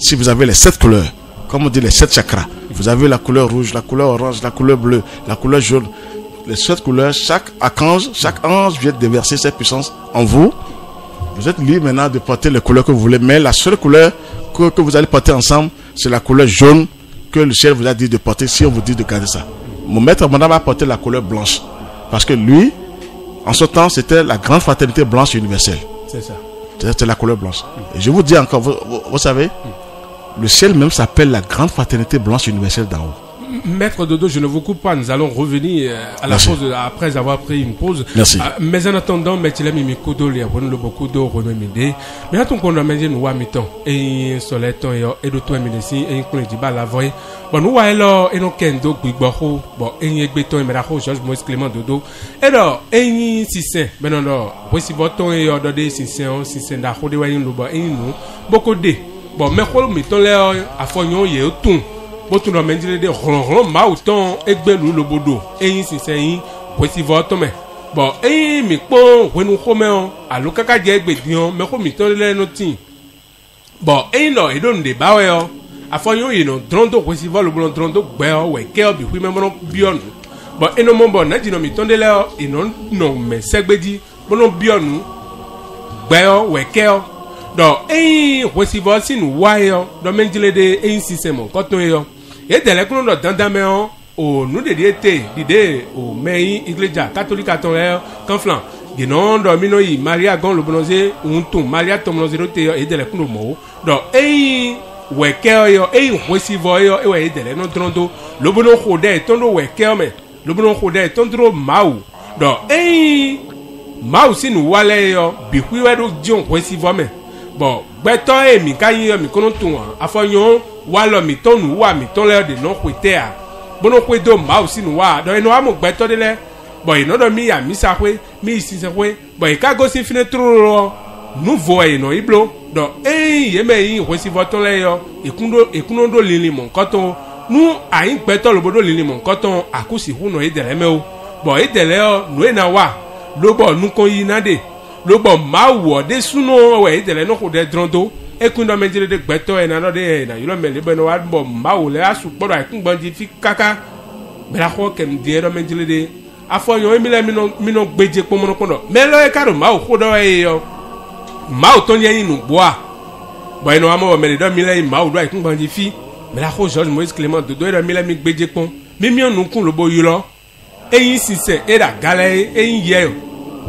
Si vous avez les 7 couleurs, comme on dit les 7 chakras, vous avez la couleur rouge, la couleur orange, la couleur bleue, la couleur jaune. Les 7 couleurs, chaque ange vient déverser cette puissance en vous. Vous êtes libre maintenant de porter les couleurs que vous voulez, mais la seule couleur que vous allez porter ensemble, c'est la couleur jaune que le ciel vous a dit de porter si on vous dit de garder ça. Mon maître madame va porter la couleur blanche. Parce que lui, en ce temps, c'était la grande fraternité blanche universelle. C'est ça. C'était la couleur blanche. Et je vous dis encore, vous savez, le ciel même s'appelle la grande fraternité blanche universelle d'en haut. Maître Dodo, je ne vous coupe pas, nous allons revenir à la pause après avoir pris une pause. Merci. Mais en attendant, mais tu l'as mis Kodo, il y a beaucoup de remèdes. Mais attends qu'on a mis nous à mi-temps et soleil temps et de toi médecin et qu'on dit bah la voix. Bon nous alors et nous kendo gbigbo bon et y beton et mera Georges Moïse Clément Dodo. Et alors et si c'est ben non, voici votre et ordre si c'est da ko de wa yin lo ba et nous beaucoup de bon mais ko mi-temps là à fonyon y tout. Botu no menjile de ron ma uton egbelu lobodo eyin sinsen yin wesi voto me bo eyin mi pon wenu ko me on alo kaka je egbedion me ko mi ton le no tin bo eyin no edon de bawe o afoyon yin no drondo wesi volo blon drondo gbe o we ke obi wi me mo bionu bo eno mo bo na jino mi ton de le o ino no me segbedi bono bionu gbe o we ke o do eyin wesi vo sinu wa yo do menjile de eyin sisemo koton yo et de l'école de Dandamé au nous de l'idée au main iglesia catholique à ton conflant de non domino y Maria gon le bronzé un tout Maria tomnoze et de l'école mo donc weke yo wesi voyo e de le non trondo le bono khode tondo weke me le bono khode tondro mau donc mau sinu wale yo bi kwiwe do dion wesi vo me bon gbeto mi kayin yo mi kono tun afonyon wa lo mi tonu wa mi ton le de no kwete a bono kwedo ma o sinu wa do eno amu gbeto de le bo ino do mi ya mi sa kwe mi si se kwe bo e ka go si fine tro nouveau eno iblo do ye me yin we si voton le yo ekuno do lili mon koton nu ayin gbeto lo bodo lili mon koton akusi hu no e de le me o bo e de le o nu e na wa lo bo nu kon yi na de lo bo ma wo de suno we e de le no ko de drondo ekundo menjele de gbeto e na no de na yilo mele be no wa bo ma wo le asu podo akun gbonji fi kaka be la ko kem de do menjele de afoyon mi le mi no gbeje po mo no kondo me lo e karo ma wo ko do e yo ma wo ton yin nu boa bo eno amo mele do mi le ma wo do akun gbonji fi me la ko Georges Moïse Clément Dodo do mi le mi gbeje pon mi mi onu kun lo bo yilo eyin sise e da gale eyin ye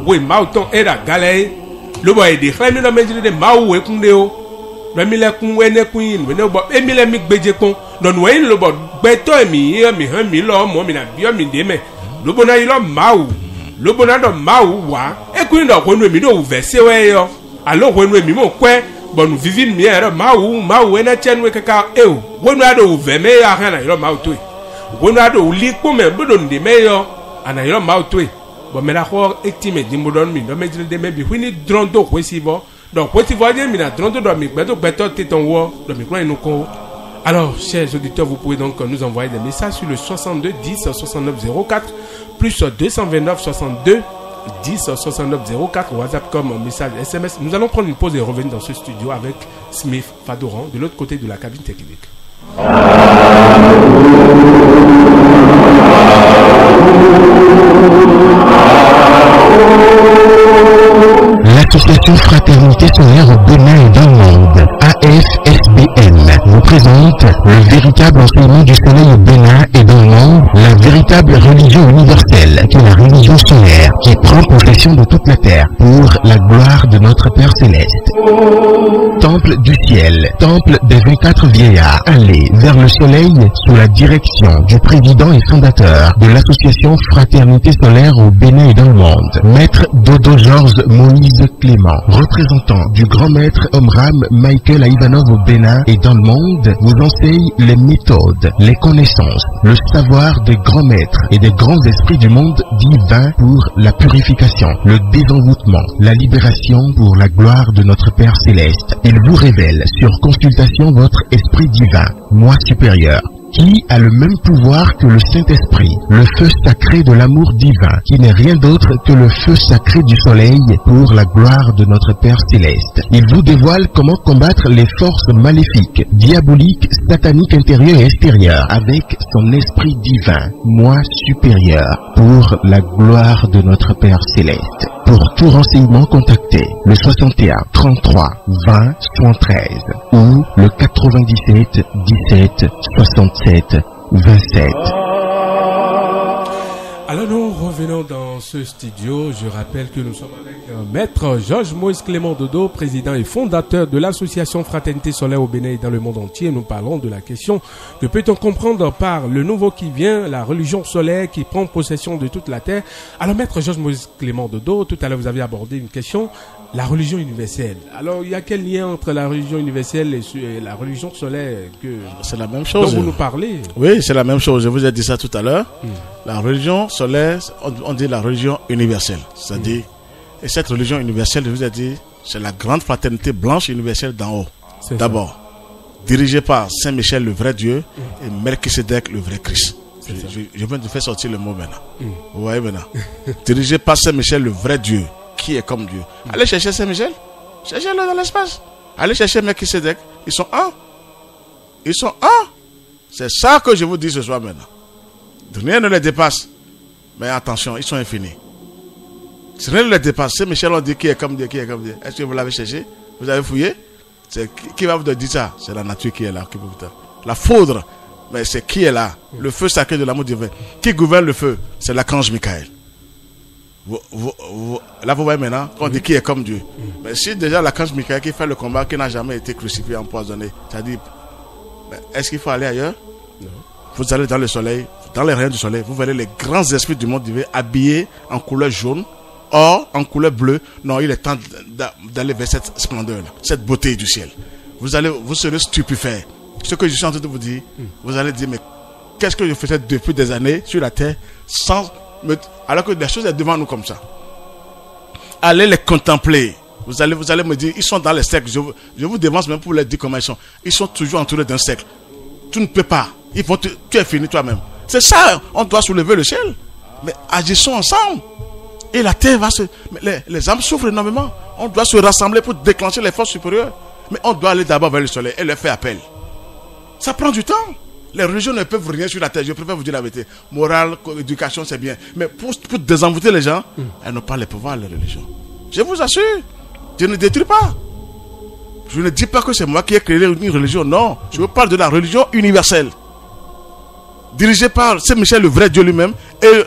we ma wo ton e da gale lo bo e de khami no menjele de ma wo e kun de o mi le kun we ne kun yin we ne bo e mi le mi gbeje pon don we lo bo gbeto mi han mi lo mo mi na bi o mi de me lo bo na yilo mawu lo bo na do mawu wa e kun do ko nu mi do verse we yo alo ko nu mi mo kwe bonu vivi mi ero mawu na chen we kaka e o wo nu ado ve me ya han na yilo mawu to e wo nu ado li po me bo do ndi me yo ana yilo mawu to e bo me la ko etime di mo don mi do me jile de me bi huni drondo ko si bo donc ko ti vo je mi na drondo do mi gbeto te ton wo do mi kro inu ko. Alors, chers auditeurs, vous pouvez donc nous envoyer des messages sur le 62 10 69 04 plus 229 62 10 69 04 WhatsApp comme message SMS. Nous allons prendre une pause et revenir dans ce studio avec Smith Fadoran de l'autre côté de la cabine technique. L'association Fraternité Solaire au Bénin et dans le monde, AFSBN, vous présente le véritable enseignement du soleil au Bénin et dans le le monde, la véritable religion universelle, qui est la religion solaire, qui prend possession de toute la terre pour la gloire de notre Père Céleste. Temple du ciel, temple des 24 vieillards, allez vers le soleil sous la direction du président et fondateur de l'association Fraternité Solaire au Bénin et dans le monde, Maître Dodo Georges Moïse Clément, représentant du grand maître Omram Michael Ivanov au Bénin et dans le monde, vous enseigne les méthodes, les connaissances, le savoir des grands maîtres et des grands esprits du monde divin pour la purification, le désenvoûtement, la libération pour la gloire de notre Père Céleste. Il vous révèle sur consultation votre esprit divin, moi supérieur, qui a le même pouvoir que le Saint-Esprit, le feu sacré de l'amour divin, qui n'est rien d'autre que le feu sacré du soleil pour la gloire de notre Père Céleste. Il vous dévoile comment combattre les forces maléfiques, diaboliques, sataniques intérieures et extérieures, avec son esprit divin, moi supérieur, pour la gloire de notre Père Céleste. Pour tout renseignement, contactez le 61 33 20 73 ou le 97 17 67 27. Alors nous revenons dans ce studio. Je rappelle que nous sommes avec Maître Georges Moïse Clément Dodo, président et fondateur de l'association Fraternité Solaire au Bénin et dans le monde entier. Nous parlons de la question que peut-on comprendre par le nouveau qui vient, la religion solaire qui prend possession de toute la terre. Alors Maître Georges Moïse Clément Dodo, tout à l'heure vous avez abordé une question, la religion universelle. Alors il y a quel lien entre la religion universelle et la religion solaire que c'est la même chose. dont vous nous parlez? Oui, c'est la même chose. Je vous ai dit ça tout à l'heure. La religion solaire, on dit la religion universelle. C'est-à-dire, et cette religion universelle, je vous ai dit, c'est la grande fraternité blanche universelle d'en haut. D'abord, dirigée par Saint Michel, le vrai Dieu, et Melchisedec, le vrai Christ. Je viens de faire sortir le mot maintenant. Vous voyez maintenant. Dirigée par Saint Michel, le vrai Dieu, qui est comme Dieu. Allez chercher Saint Michel. Cherchez-le dans l'espace. Allez chercher Melchisedec. Ils sont un. Ils sont un. C'est ça que je vous dis ce soir maintenant. Rien ne les dépasse. Mais attention, ils sont infinis. Si rien ne les dépasse, Saint Michel, on dit qui est comme Dieu, qui est comme Dieu. Est-ce que vous l'avez cherché? Vous avez fouillé? C'est qui va vous dire ça? C'est la nature qui est là. Qui vous dit. La foudre, mais c'est qui est là? Le feu sacré de l'amour divin. Qui gouverne le feu? C'est l'archange Michael. Là, vous voyez maintenant qu'on dit qui est comme Dieu. Mais si déjà l'archange Michael qui fait le combat, qui n'a jamais été crucifié, empoisonné, c'est-à-dire, est-ce qu'il faut aller ailleurs? Non. Vous allez dans le soleil, dans les rayons du soleil, vous verrez les grands esprits du monde divin habillés en couleur jaune, or en couleur bleue. Non, il est temps d'aller vers cette splendeur-là, cette beauté du ciel. Vous serez stupéfait. Ce que je suis en train de vous dire, vous allez dire, mais qu'est-ce que je faisais depuis des années sur la terre alors que les choses sont devant nous comme ça. Allez les contempler. Vous allez me dire, ils sont dans les cercles. Je vous devance même pour les dire comment ils sont. Ils sont toujours entourés d'un cercle. Tu ne peux pas. Tu es fini toi-même. C'est ça, on doit soulever le ciel. Mais agissons ensemble. Et la terre va se... Les âmes souffrent énormément. On doit se rassembler pour déclencher les forces supérieures. Mais on doit aller d'abord vers le soleil et leur faire appel. Ça prend du temps. Les religions ne peuvent rien sur la terre. Je préfère vous dire la vérité. Morale, éducation, c'est bien. Mais pour désenvoûter les gens, elles n'ont pas le pouvoir, les religions. Je vous assure. Je ne détruis pas. Je ne dis pas que c'est moi qui ai créé une religion. Non. Je vous parle de la religion universelle. Dirigée par Saint Michel, le vrai Dieu lui-même, et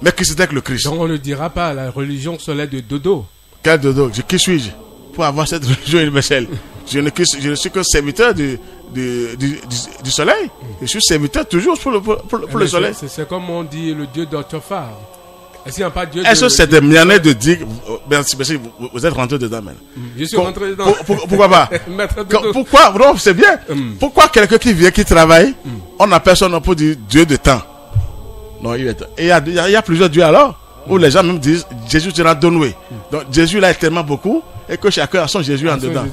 Melchisedec, le Christ. Donc on ne dira pas la religion solaire de Dodo. Quel Dodo? Qui suis-je pour avoir cette religion universelle? Je ne suis que serviteur du soleil. Je suis serviteur toujours pour le soleil. C'est comme on dit le Dieu d'Otofar. Est-ce qu'il n'y a pas Dieu? Est-ce que c'est des manières de dire... Merci, vous êtes rentré dedans maintenant. Je suis rentré dedans. Pourquoi pas? Pourquoi? Non, c'est bien. Pourquoi quelqu'un qui vient, qui travaille, on n'a personne pour dire Dieu de temps? Non, il est... Et il y a plusieurs dieux alors, où les gens même disent Jésus sera donné. Donc Jésus là est tellement beaucoup, et que chacun a son Jésus en dedans.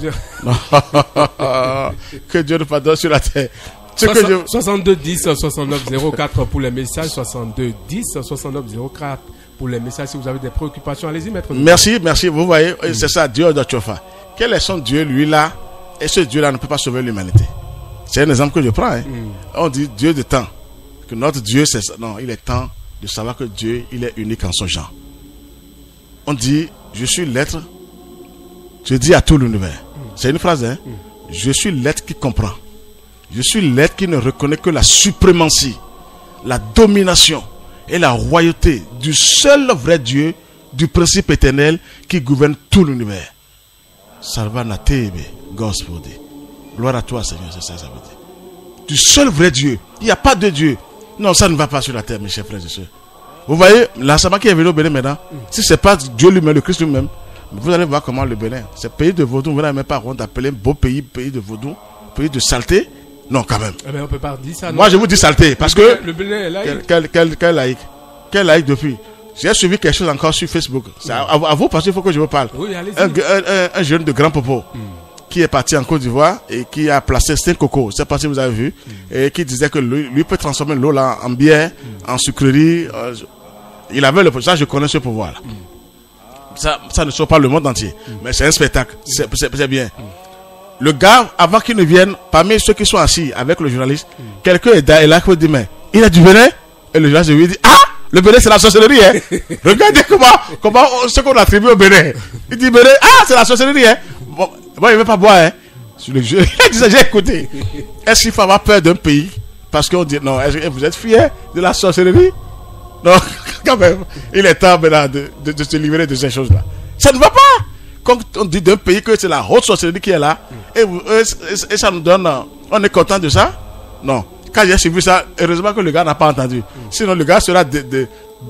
Que Dieu nous pardonne sur la terre. 62 10 69 04 pour les messages, 62 10 69 04 pour les messages. Si vous avez des préoccupations, allez-y, maître. Merci. Vous voyez, c'est ça, Dieu de Tchofa. Quel est son Dieu, lui là? Et ce Dieu là ne peut pas sauver l'humanité. C'est un exemple que je prends. On dit Dieu de temps. Que notre Dieu, c'est ça. Non, il est temps de savoir que Dieu, il est unique en son genre. On dit, je suis l'être. Je dis à tout l'univers. C'est une phrase, hein? Je suis l'être qui comprend. Je suis l'être qui ne reconnaît que la suprématie, la domination et la royauté du seul vrai Dieu, du principe éternel qui gouverne tout l'univers. Salvana tebe, gospel. Gloire à toi, Seigneur, c'est ça, ça veut dire. Du seul vrai Dieu. Il n'y a pas de Dieu. Non, ça ne va pas sur la terre, mes chers frères et sœurs. Vous voyez, l'enseignement qui est venu au Bénin maintenant, si ce n'est pas Dieu lui-même, le Christ lui-même, vous allez voir comment le Bénin, ce pays de vaudou, vous n'avez même pas honte d'appeler un beau pays, pays de vaudou, pays de saleté. Non, quand même. Eh bien, on peut pas dire ça. Moi, je vous dis saleté, parce que... Le Bénin est laïque. Quel laïque? Quel laïque depuis? J'ai suivi quelque chose encore sur Facebook. C'est à vous, parce qu'il faut que je vous parle. Oui, allez-y. Un jeune de Grand Popo qui est parti en Côte d'Ivoire et qui a placé 5 cocos. Je ne sais pas si vous avez vu. Et qui disait que lui peut transformer l'eau là en bière, en sucrerie. Il avait le pouvoir. Ça, je connais ce pouvoir là. Ça ne sauve pas le monde entier. Mais c'est un spectacle. C'est bien. Le gars, avant qu'il ne vienne, parmi ceux qui sont assis avec le journaliste, quelqu'un est là qui dit, mais il a du Bénin. Et le journaliste lui dit, ah, le Bénin c'est la sorcellerie, hein. Regardez comment ce qu'on attribue au Bénin. Il dit, Bénin, ah, c'est la sorcellerie, hein. Bon, il ne veut pas boire, hein. Sur le jeu, il disait, j'ai écouté. Est-ce qu'il faut avoir peur d'un pays? Parce qu'on dit, non, est-ce que vous êtes fiers de la sorcellerie? Non, quand même, il est temps maintenant de se libérer de ces choses-là. Ça ne va pas. Quand on dit d'un pays que c'est la haute sorcellerie qui est là, et ça nous donne, on est content de ça? Non. Quand j'ai suivi ça, heureusement que le gars n'a pas entendu. Sinon, le gars sera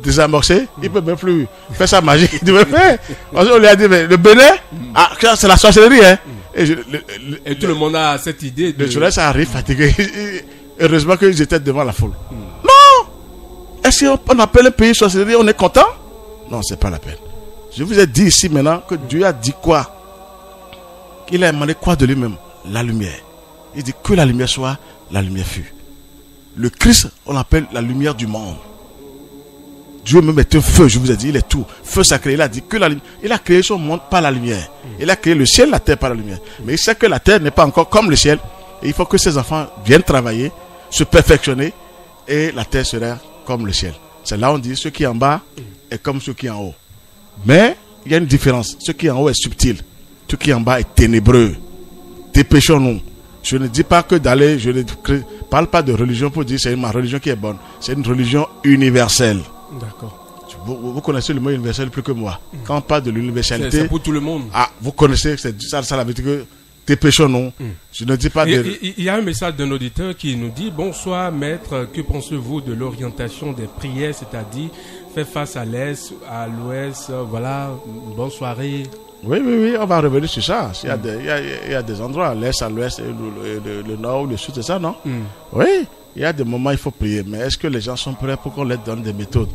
désamorcé. Il ne peut même plus faire sa magie. Il devait faire. On lui a dit, mais le Bénin, ah, c'est la sorcellerie, hein. Et tout le monde a cette idée. Le journaliste arrive fatigué. Heureusement qu'ils étaient devant la foule. Non! Est-ce qu'on appelle un pays sorcellerie, on est content? Non, c'est pas la peine. Je vous ai dit ici maintenant que Dieu a dit quoi? Il a demandé quoi de lui-même? La lumière. Il dit que la lumière soit, la lumière fut. Le Christ, on l'appelle la lumière du monde. Dieu même est un feu, je vous ai dit, il est tout. Feu sacré, il a dit que la lumière. Il a créé son monde par la lumière. Il a créé le ciel, la terre par la lumière. Mais il sait que la terre n'est pas encore comme le ciel. Et il faut que ses enfants viennent travailler, se perfectionner, et la terre sera comme le ciel. C'est là où on dit ceux qui sont en bas est comme ceux qui sont en haut. Mais il y a une différence. Ce qui est en haut est subtil. Ce qui est en bas est ténébreux. Dépêchons-nous. Je ne dis pas que d'aller, je ne parle pas de religion pour dire c'est ma religion qui est bonne. C'est une religion universelle. D'accord. Vous connaissez le mot universel plus que moi. Quand on parle de l'universalité. C'est pour tout le monde. Ah, vous connaissez, c'est ça la vérité que dépêchons-nous. Je ne dis pas de. Il y a un message d'un auditeur qui nous dit: bonsoir maître, que pensez-vous de l'orientation des prières, c'est-à-dire faire face à l'est, à l'ouest, voilà, bonne soirée. Oui, on va revenir sur ça. Il y a des endroits, l'est, à l'ouest, le nord, le sud, c'est ça, non? Oui, il y a des moments où il faut prier. Mais est-ce que les gens sont prêts pour qu'on leur donne des méthodes?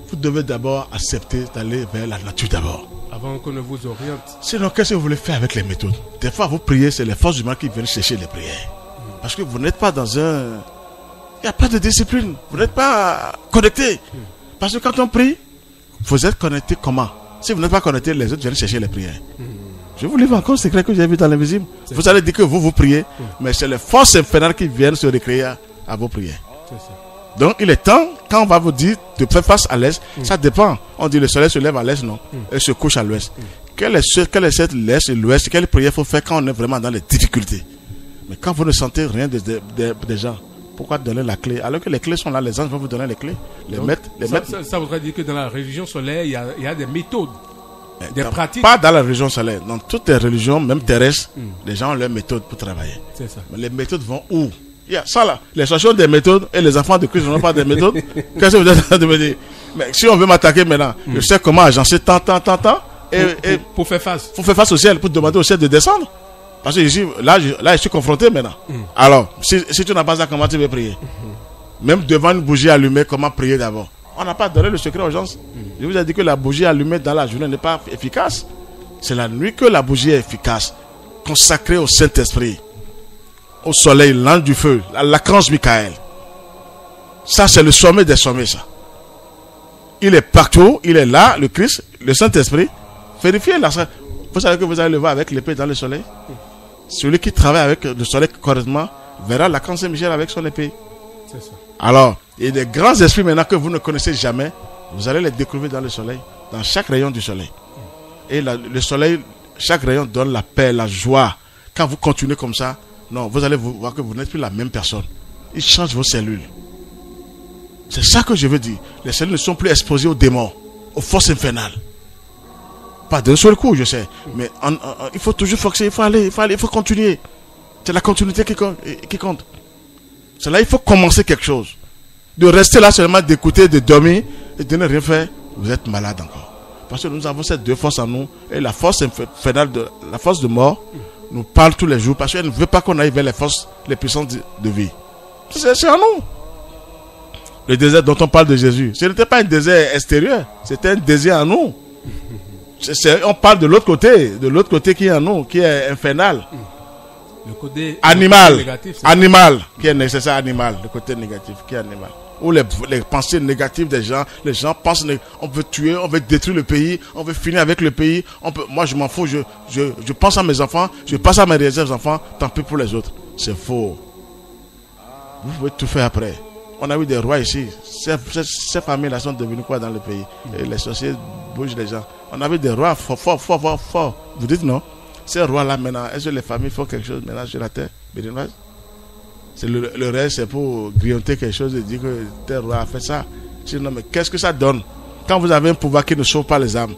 Vous devez d'abord accepter d'aller vers la nature d'abord. Avant qu'on ne vous oriente. Sinon, qu'est-ce que vous voulez faire avec les méthodes? Des fois, vous priez, c'est les forces du mal qui viennent chercher les prières. Parce que vous n'êtes pas dans un... Il n'y a pas de discipline. Vous n'êtes pas connecté. Parce que quand on prie, vous êtes connecté comment? Si vous n'êtes pas connecté, les autres viennent chercher les prières. Je vous livre encore un secret que j'ai vu dans l'invisible. Vous allez dire que vous priez, mais c'est les forces infernales qui viennent se récréer à vos prières. Donc il est temps, quand on va vous dire de faire face à l'est, ça dépend. On dit le soleil se lève à l'est, non? Et se couche à l'ouest. Quelle est cette l'est et l'ouest? Quelle prière il faut faire quand on est vraiment dans les difficultés? Mais quand vous ne sentez rien des gens, pourquoi donner la clé? Alors que les clés sont là, les anges vont vous donner les clés. Ça voudrait dire que dans la religion solaire, il y a des méthodes, des pratiques. Pas dans la religion solaire. Dans toutes les religions, même terrestres, les gens ont leurs méthodes pour travailler. C'est ça. Mais les méthodes vont où? Il y a ça là. Les chercheurs des méthodes et les enfants de Christ n'ont pas des méthodes. Qu'est-ce que vous êtes en train de me dire? Mais si on veut m'attaquer maintenant, je sais comment agencer tant. Pour faire face. Pour faire face au ciel, pour demander au ciel de descendre. Parce que ici, là, je suis confronté maintenant. Alors, si tu n'as pas ça, comment tu veux prier? Même devant une bougie allumée, comment prier d'abord? On n'a pas donné le secret aux gens. Je vous ai dit que la bougie allumée dans la journée n'est pas efficace. C'est la nuit que la bougie est efficace. Consacrée au Saint-Esprit, au soleil, l'ange du feu, l'archange Michael. Ça, c'est le sommet des sommets, ça. Il est partout, il est là, le Christ, le Saint-Esprit. Vérifiez la. Vous savez que vous allez le voir avec l'épée dans le soleil. Celui qui travaille avec le soleil correctement verra l'archange Saint-Michel avec son épée. C'est ça. Alors, il y a des grands esprits maintenant que vous ne connaissez jamais. Vous allez les découvrir dans le soleil, dans chaque rayon du soleil. Et le soleil, chaque rayon donne la paix, la joie. Quand vous continuez comme ça, non, vous allez voir que vous n'êtes plus la même personne. Il change vos cellules. C'est ça que je veux dire. Les cellules ne sont plus exposées aux démons, aux forces infernales. Pas d'un seul coup, je sais. Mais il faut toujours fonctionner, il faut continuer. C'est la continuité qui compte. C'est là il faut commencer quelque chose. De rester là seulement, d'écouter, de dormir et de ne rien faire, vous êtes malade encore. Parce que nous avons ces deux forces en nous. Et la force infernale, la force de mort, nous parle tous les jours. Parce qu'elle ne veut pas qu'on aille vers les forces, les puissances de vie. C'est en nous. Le désert dont on parle de Jésus, ce n'était pas un désert extérieur. C'était un désert en nous. On parle de l'autre côté qui est en nous, qui est infernal. Le côté animal, négatif, qui est nécessaire, animal, le côté négatif, qui est animal. Ou les pensées négatives des gens, les gens pensent, on veut tuer, on veut détruire le pays, on veut finir avec le pays, moi je m'en fous, je pense à mes enfants, je pense à mes réserves enfants, tant pis pour les autres. C'est faux. Vous pouvez tout faire après. On a eu des rois ici, ces familles-là sont devenues quoi dans le pays? Et les sociétés bougent les gens. On avait des rois forts. Vous dites non? Ces rois-là maintenant, est-ce que les familles font quelque chose maintenant sur la terre? C'est le reste, c'est pour grignoter quelque chose et dire que tel roi a fait ça. Sinon, mais qu'est-ce que ça donne? Quand vous avez un pouvoir qui ne sauve pas les âmes,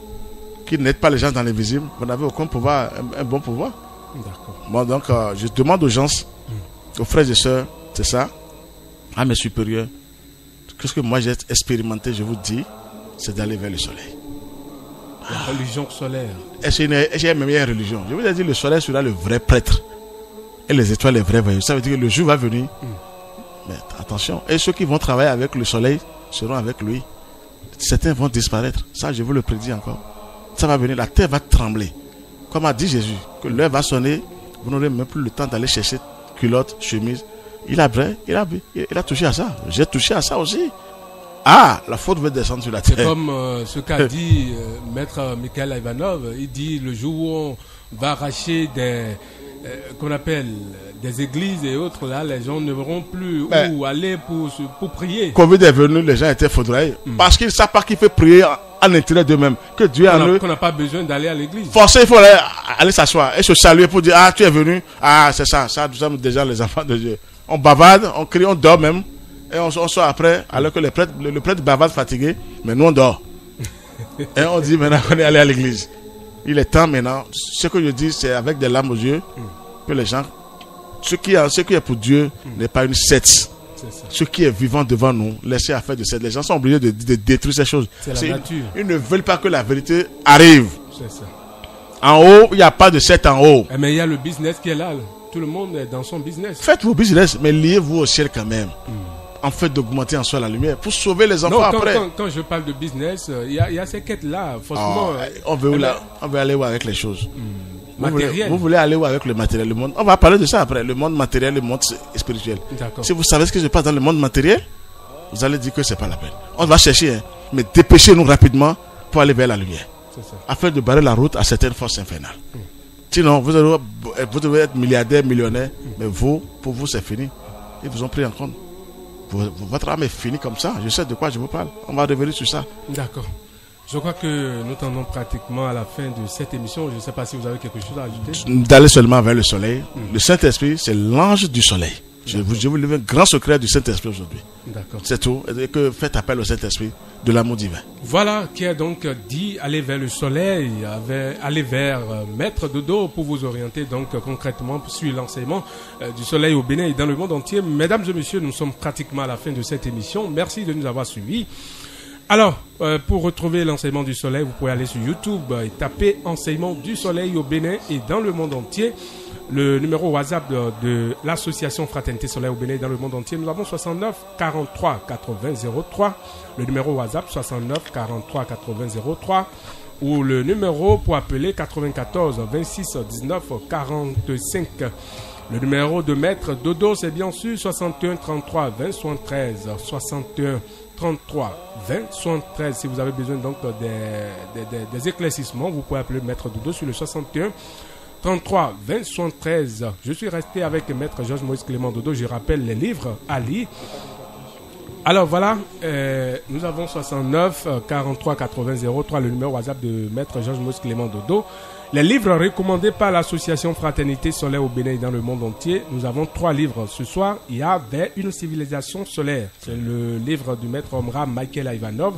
qui n'aide pas les gens dans l'invisible, vous n'avez aucun pouvoir, un bon pouvoir. D'accord. Bon, donc, je demande aux gens, aux frères et sœurs, c'est ça, à mes supérieurs, qu'est-ce que moi j'ai expérimenté, je vous dis, c'est d'aller vers le soleil. La religion solaire. Est-ce qu'il y a même une religion? Je vous ai dit, le soleil sera le vrai prêtre. Et les étoiles, les vrais voyous. Ça veut dire que le jour va venir. Mais attention. Et ceux qui vont travailler avec le soleil seront avec lui. Certains vont disparaître. Ça, je vous le prédis encore. Ça va venir. La terre va trembler. Comme a dit Jésus, que l'heure va sonner. Vous n'aurez même plus le temps d'aller chercher culotte, chemise. Il a touché à ça. J'ai touché à ça aussi. Ah, la faute veut descendre sur la terre. C'est comme ce qu'a dit Maître Mikhail Ivanov. Il dit le jour où on va arracher qu'on appelle des églises et autres, là, les gens ne verront plus où aller pour prier. Covid est venu, les gens étaient foudroyés. Parce qu'ils ne savent pas qu'il faut prier à l'intérieur d'eux-mêmes. Que Dieu en eux. Qu'on n'a pas besoin d'aller à l'église. Forcément, il faut aller s'asseoir et se saluer pour dire, ah, tu es venu. Ah, c'est ça. Ça, nous sommes déjà les enfants de Dieu. On bavarde, on crie, on dort même. Et on sort après, alors que le prêtre bavarde fatigué. Mais nous, on dort. Et on dit maintenant qu'on est allé à l'église. Il est temps maintenant. Ce que je dis, c'est avec des larmes aux yeux que les gens, ce qui est pour Dieu n'est pas une secte. Ce qui est vivant devant nous, laissez à faire de cette. Les gens sont obligés de détruire ces choses. C'est la nature. Ils ne veulent pas que la vérité arrive. C'est ça. En haut, il n'y a pas de secte en haut. Mais il y a le business qui est là. Tout le monde est dans son business. Faites vos business, mais liez-vous au ciel quand même. En fait, d'augmenter en soi la lumière pour sauver les enfants après. Quand je parle de business, il y a ces quêtes-là. Forcément. On veut aller où avec les choses. Matériel. Vous voulez aller où avec le matériel, le monde? On va parler de ça après. Le monde matériel, le monde spirituel. Si vous savez ce qui se passe dans le monde matériel, vous allez dire que c'est pas la peine. On va chercher, mais dépêchez-nous rapidement pour aller vers la lumière. Afin de barrer la route à certaines forces infernales. Sinon, vous devez être milliardaire, millionnaire, mais pour vous, c'est fini. Ils vous ont pris en compte. Votre âme est finie comme ça. Je sais de quoi je vous parle. On va revenir sur ça. D'accord. Je crois que nous tendons pratiquement à la fin de cette émission. Je ne sais pas si vous avez quelque chose à ajouter. D'aller seulement vers le soleil. Le Saint-Esprit, c'est l'ange du soleil. Je vous livre un grand secret du Saint-Esprit aujourd'hui. D'accord. C'est tout. Et que faites appel au Saint-Esprit de l'amour divin. Voilà qui est donc dit aller vers le soleil, aller vers Maître Dodo pour vous orienter donc concrètement sur l'enseignement du soleil au Bénin et dans le monde entier. Mesdames et messieurs, nous sommes pratiquement à la fin de cette émission. Merci de nous avoir suivis. Alors, pour retrouver l'enseignement du soleil, vous pouvez aller sur YouTube et taper enseignement du soleil au Bénin et dans le monde entier. Le numéro WhatsApp de l'association Fraternité Soleil au Bénin dans le monde entier, nous avons 69 43 80 03. Le numéro WhatsApp 69 43 80 03 ou le numéro pour appeler 94 26 19 45. Le numéro de Maître Dodo, c'est bien sûr 61 33 20 73 61 33 20 73. Si vous avez besoin donc des éclaircissements, vous pouvez appeler Maître Dodo sur le 61 33 20 73. Je suis resté avec Maître Georges Moïse Clément Dodo. Je rappelle les livres à lire. Alors voilà, nous avons 69 43 80 03, le numéro WhatsApp de Maître Georges Moïse Clément Dodo. Les livres recommandés par l'association Fraternité Solaire au Bénin et dans le monde entier. Nous avons 3 livres. Ce soir, il y a Vers une civilisation solaire. C'est le livre du maître Omra Michael Ivanov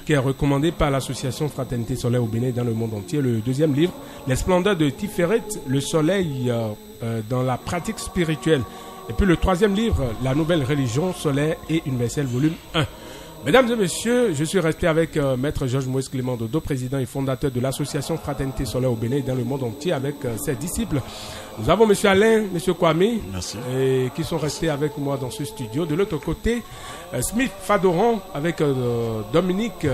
qui est recommandé par l'association Fraternité Solaire au Bénin et dans le monde entier. Le deuxième livre, Les splendeurs de Tiferet, le soleil dans la pratique spirituelle. Et puis le troisième livre, La nouvelle religion solaire et universelle, volume 1. Mesdames et messieurs, je suis resté avec Maître Georges Moïse Clément Dodo, président et fondateur de l'association Fraternité Solaire au Bénin et dans le monde entier avec ses disciples. Nous avons monsieur Alain, monsieur Kwame, qui sont restés avec moi dans ce studio. De l'autre côté, Smith Fadoran avec Dominique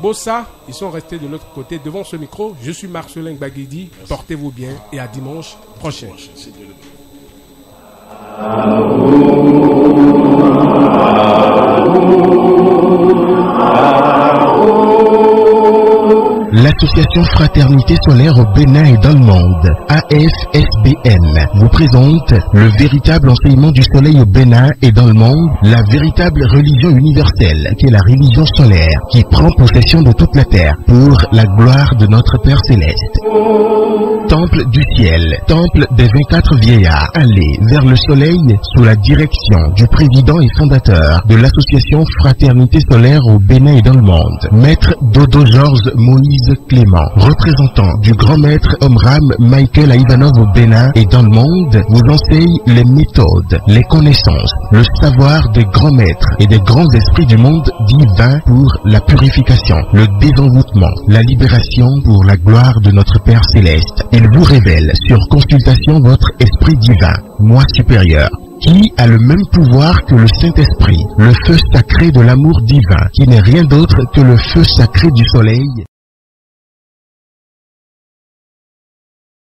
Bossa, ils sont restés de l'autre côté devant ce micro. Je suis Marcelin Baguidi, portez-vous bien et à dimanche prochain. L'Association Fraternité Solaire au Bénin et dans le monde, AFSBN, vous présente le véritable enseignement du soleil au Bénin et dans le monde, la véritable religion universelle, qui est la religion solaire, qui prend possession de toute la terre pour la gloire de notre Père Céleste. Temple du ciel, temple des 24 vieillards, allez vers le soleil sous la direction du président et fondateur de l'association Fraternité Solaire au Bénin et dans le monde, Maître Dodo Georges Moïse Clément, représentant du grand maître Omram Michael Ivanov au Bénin et dans le monde, vous enseigne les méthodes, les connaissances, le savoir des grands maîtres et des grands esprits du monde divin pour la purification, le désenvoûtement, la libération pour la gloire de notre Père Céleste. Il vous révèle sur consultation votre esprit divin, moi supérieur, qui a le même pouvoir que le Saint-Esprit, le feu sacré de l'amour divin, qui n'est rien d'autre que le feu sacré du soleil.